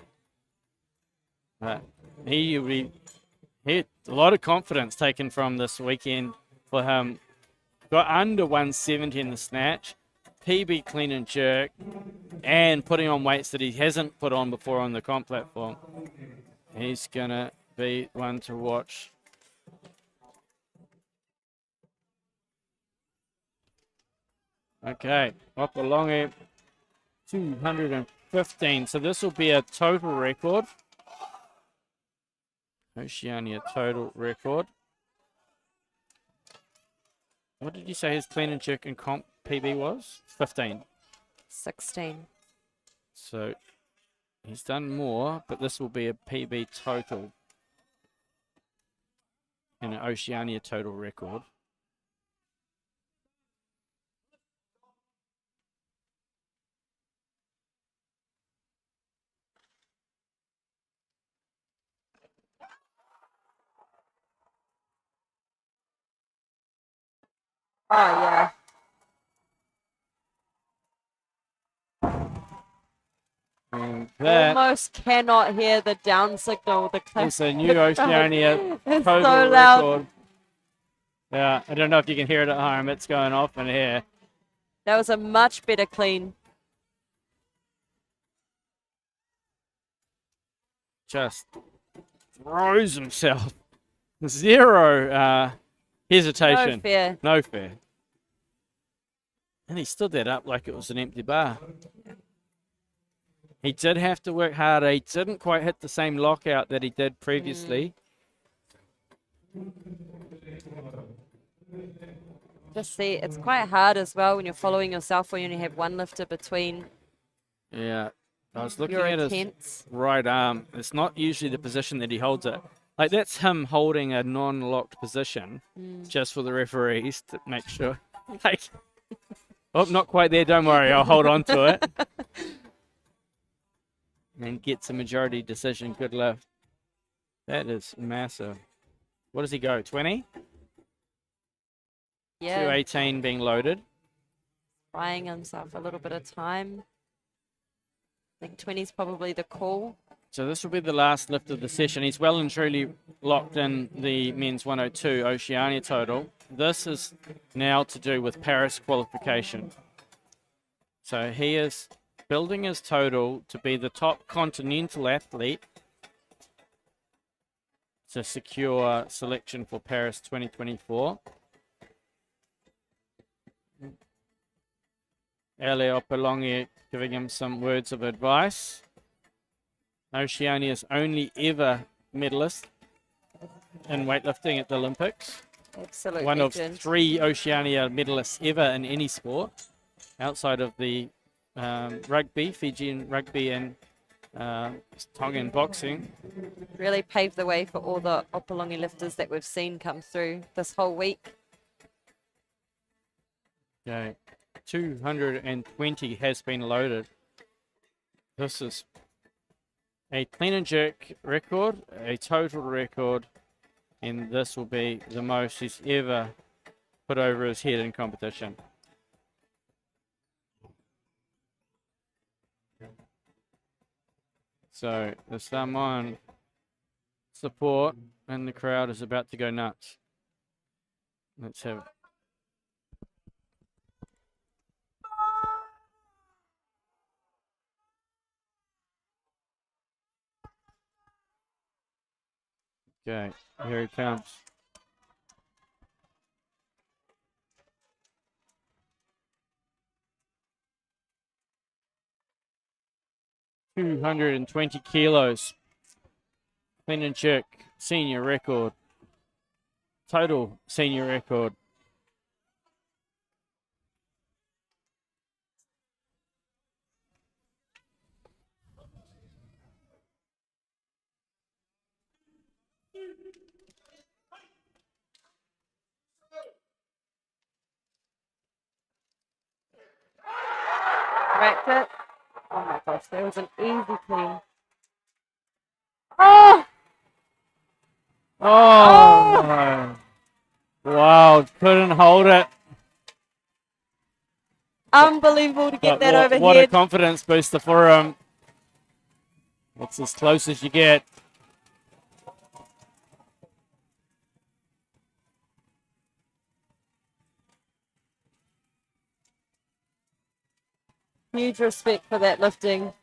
He had a lot of confidence taken from this weekend for him. Got under 170 in the snatch, PB clean and jerk, and putting on weights that he hasn't put on before on the comp platform. He's going to be one to watch. Okay, up along it, 215. So this will be a total record. Oceania total record. What did you say his clean and jerk and comp PB was? 15. 16. So he's done more, but this will be a PB total and an Oceania total record. Oh, yeah. And that Almost cannot hear the down signal. The clap. is a new Oceania It's total so loud. record. Yeah, I don't know if you can hear it at home. It's going off in here. That was a much better clean. Just throws himself. Zero hesitation. No fear. No fear. And he stood that up like it was an empty bar. He did have to work harder. He didn't quite hit the same lockout that he did previously. Just see, it's quite hard as well when you're following yourself when you only have one lifter between Yeah. I was looking your at his attempts. right arm. It's not usually the position that he holds it. Like, that's him holding a non-locked position just for the referees to make sure. Like, oh, not quite there. Don't worry. I'll hold on to it. And gets a majority decision. Good lift. That is massive. What does he go? 20? Yeah, 218 being loaded. buying himself a little bit of time. I think 20 is probably the call. So this will be the last lift of the session. He's well and truly locked in the men's 102 Oceania total. This is now to do with Paris qualification. So he is building his total to be the top continental athlete to secure selection for Paris 2024. Elio Pelongi giving him some words of advice. Oceania's only ever medalist in weightlifting at the Olympics. Absolute One of legend. 3 Oceania medalists ever in any sport, outside of the rugby, Fijian rugby and Tongan boxing. Really paved the way for all the Opalongi lifters that we've seen come through this whole week. Okay, 220 has been loaded. This is a clean and jerk record, a total record, and this will be the most he's ever put over his head in competition. So the Samoan support and the crowd is about to go nuts. Let's have. Okay, here he comes. $220 kilos. Clean and jerk, senior record. Total senior record. Cracked it. Oh my gosh, that was an easy clean. Oh! Oh! Wow, couldn't hold it. Unbelievable to get But that what a overhead. confidence booster for him. That's as close as you get. Huge respect for that lifting.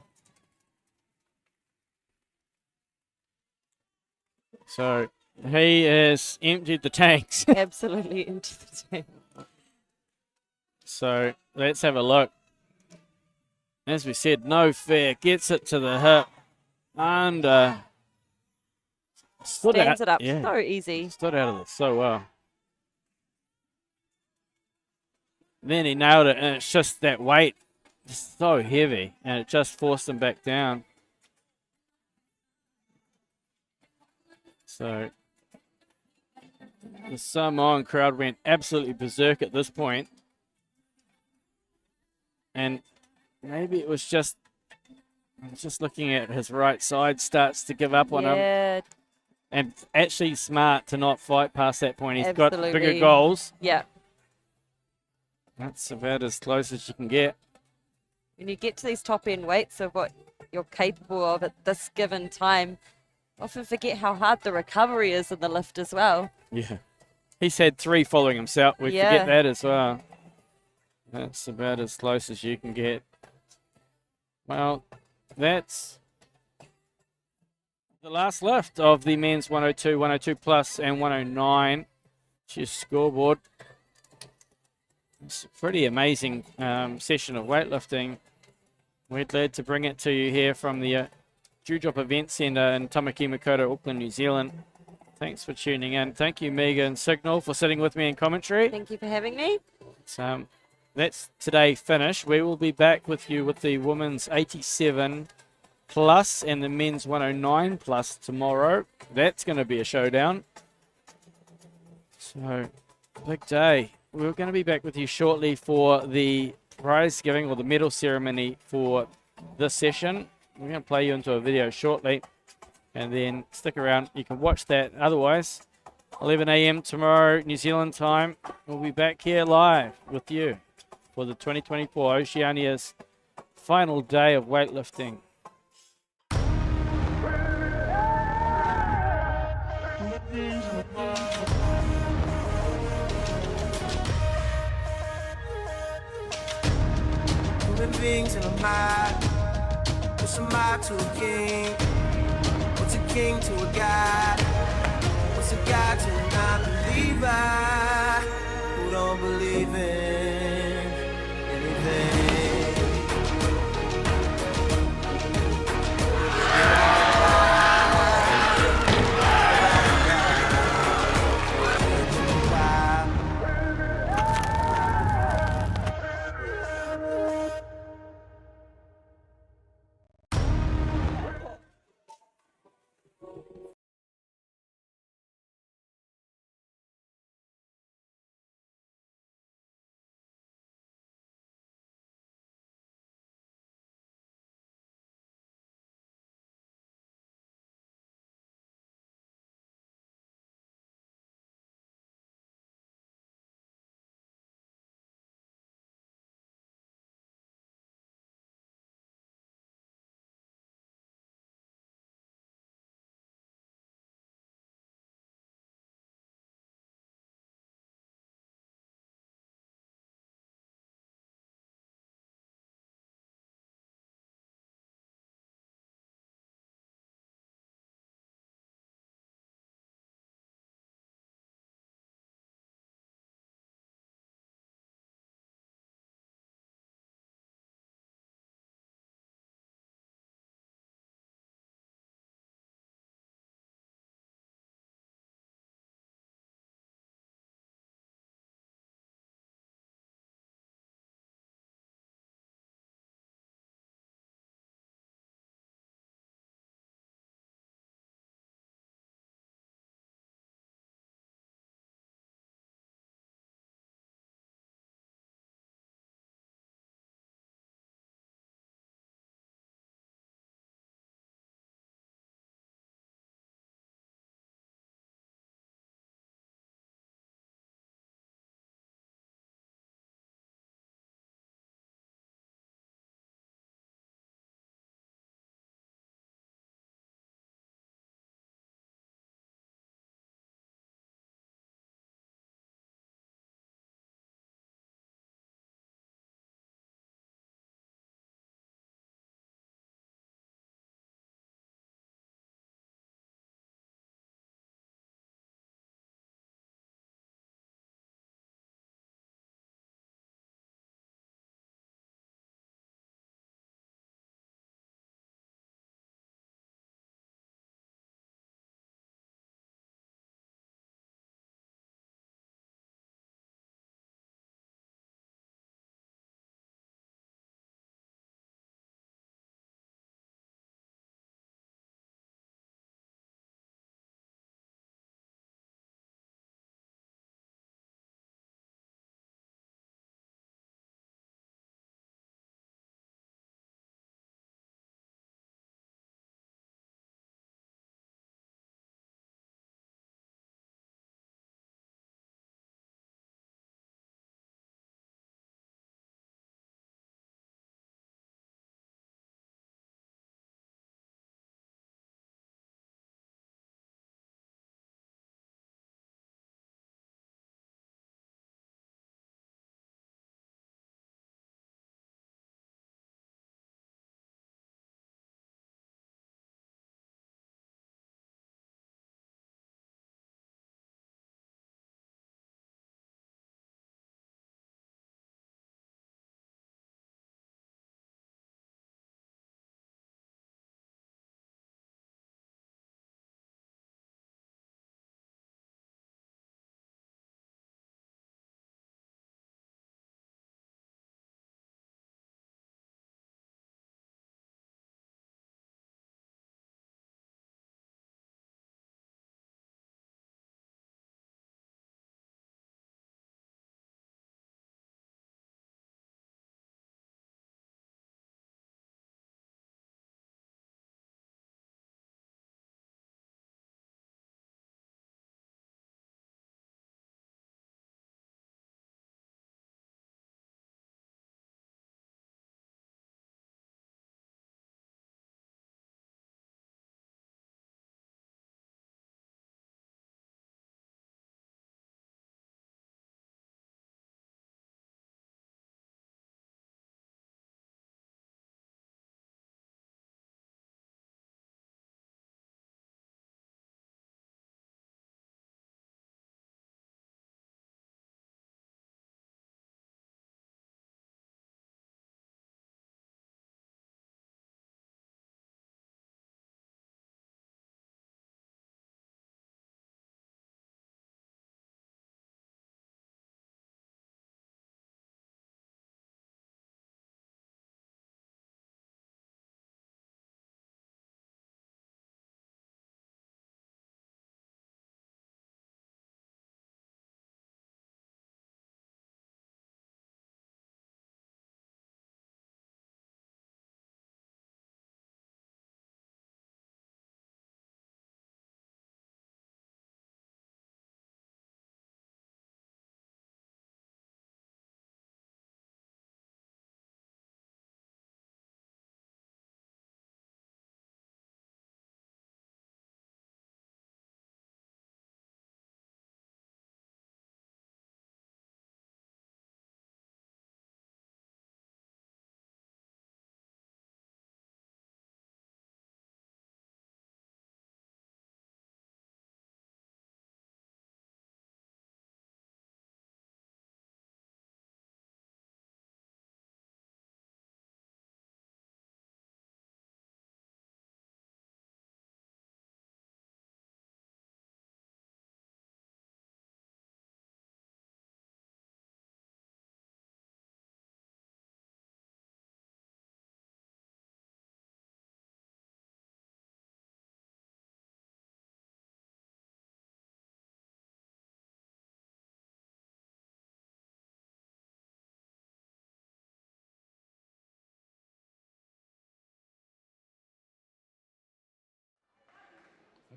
So he has emptied the tanks. Absolutely into the tank. So let's have a look. As we said, no fear. Gets it to the hip. And stood Stands out. it up Yeah, so easy. stood out of this so well. Then he nailed it, and it's just that weight. It's so heavy, and it just forced him back down. So the Samoan crowd went absolutely berserk at this point. And maybe it was just looking at his right side starts to give up on him. Yeah, And actually smart to not fight past that point. He's got bigger Absolutely. goals. yeah. That's about as close as you can get. When you get to these top end weights of what you're capable of at this given time, often forget how hard the recovery is in the lift as well. Yeah. He's had 3 following himself. We Yeah. forget that as well. That's about as close as you can get. Well, that's the last lift of the men's 102, 102 plus, and 109. Just scoreboard. It's a pretty amazing session of weightlifting. We're glad to bring it to you here from the Dewdrop Event Centre in Tamaki Makaurau, Auckland, New Zealand. Thanks for tuning in. Thank you, Megan Signal, for sitting with me in commentary. Thank you for having me. So, that's today finished. We will be back with you with the women's 87 plus and the men's 109 plus tomorrow. That's going to be a showdown. So, big day. We're going to be back with you shortly for the prize giving or the medal ceremony for this session. We're going to play you into a video shortly and then stick around. You can watch that. Otherwise, 11 a.m. tomorrow, New Zealand time, we'll be back here live with you for the 2024 Oceania's final day of weightlifting. things in a mind. What's a mob to a king? What's a king to a god? What's a god to a non-believer who don't believe in anything?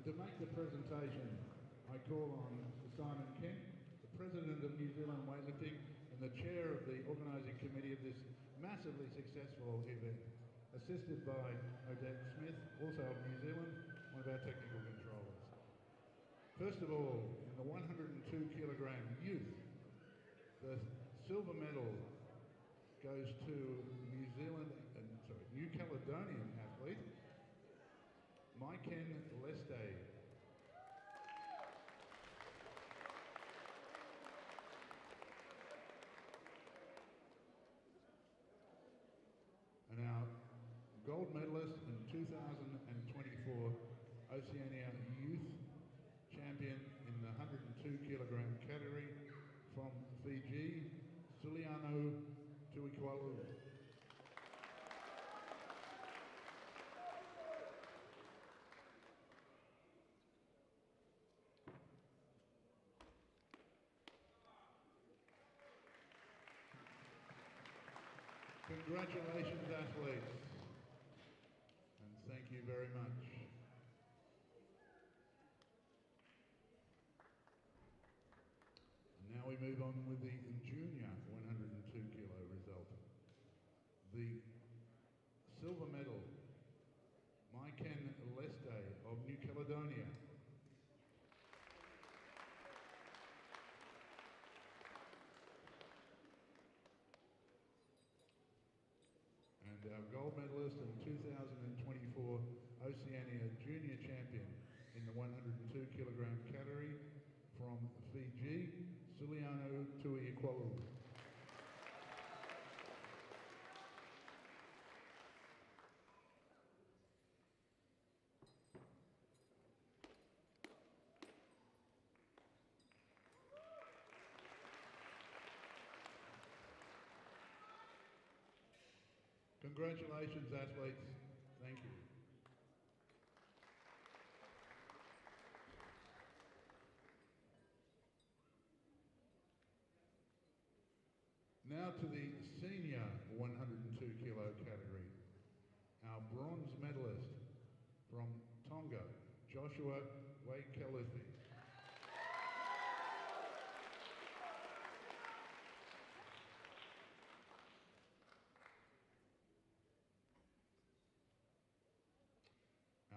To make the presentation, I call on Simon Kent, the President of New Zealand Weightlifting and the Chair of the Organising Committee of this massively successful event, assisted by Odette Smith, also of New Zealand, one of our technical controllers. First of all, in the 102 kilogram youth, the silver medal goes to New Caledonian athlete, Maiken Leste. And our gold medalist in 2024 Oceania Youth Champion in the 102 kilogram category from Fiji, Suliano Tuikwalu. Congratulations, athletes, and thank you very much. And now we move on with the junior 102 kilo result. The silver medal, Maiken Leste of New Caledonia. And our gold medalist and 2024 Oceania Junior Champion in the 102 kilogram category from Fiji, Suliano Tuikwalu. Congratulations, athletes. Thank you. Now to the senior 102 kilo category. Our bronze medalist from Tonga, Joshua Weightlifting.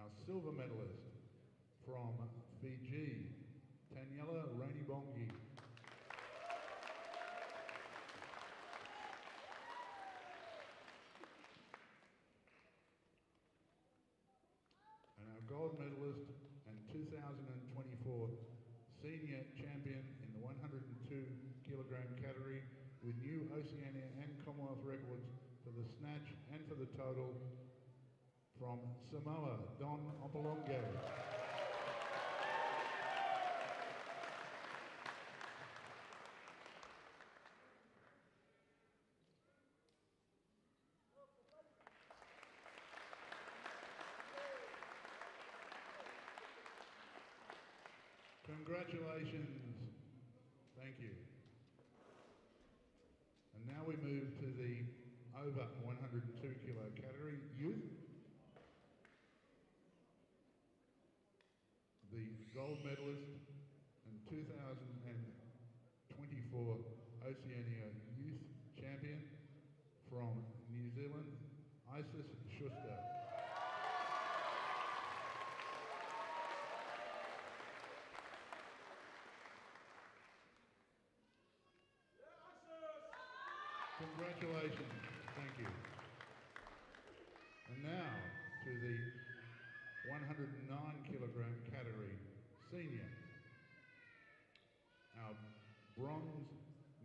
Our silver medalist from Fiji, Taniela Rainibongi. And our gold medalist and 2024 senior champion in the 102 kilogram category with new Oceania and Commonwealth records for the snatch and for the total, from Samoa, Don Opolongo. Congratulations. Thank you. And now we move to the over 102 kilo category, youth. The gold medalist and 2024 Oceania Youth Champion from New Zealand, Isis Schuster. Congratulations, thank you. And now to the 109 kilogram category, senior. Our bronze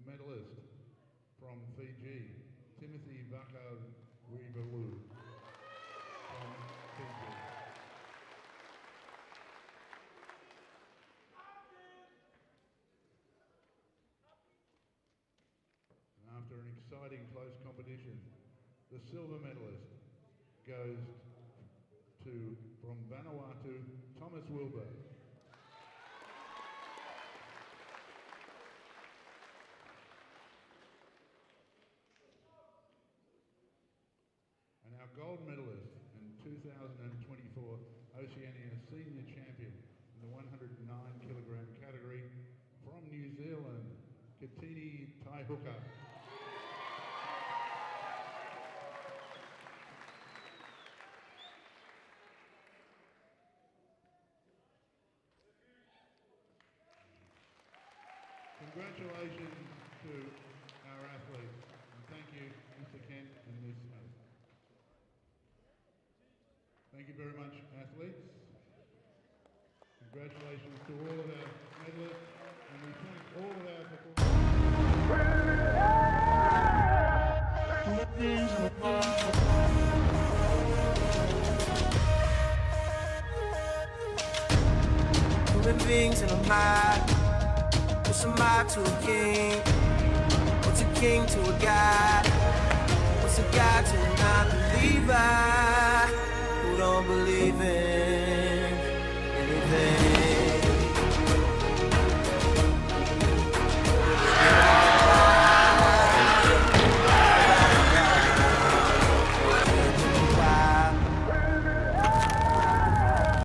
medalist from Fiji, Timothy Vakaribalu from Fiji. And after an exciting close competition, the silver medalist goes to, from Vanuatu, Thomas Wilbur. And our gold medalist in 2024 Oceania Senior Champion in the 109 kg category from New Zealand, Katini Taihuka. Congratulations to our athletes, and thank you, Mr. Kent and Ms. Smith. Thank you very much, athletes. Congratulations to all of our medalists, and we thank all of our Human beings in a mob. What's a mob to a king? What's a king to a god? What's a god to a non-believer who don't believe in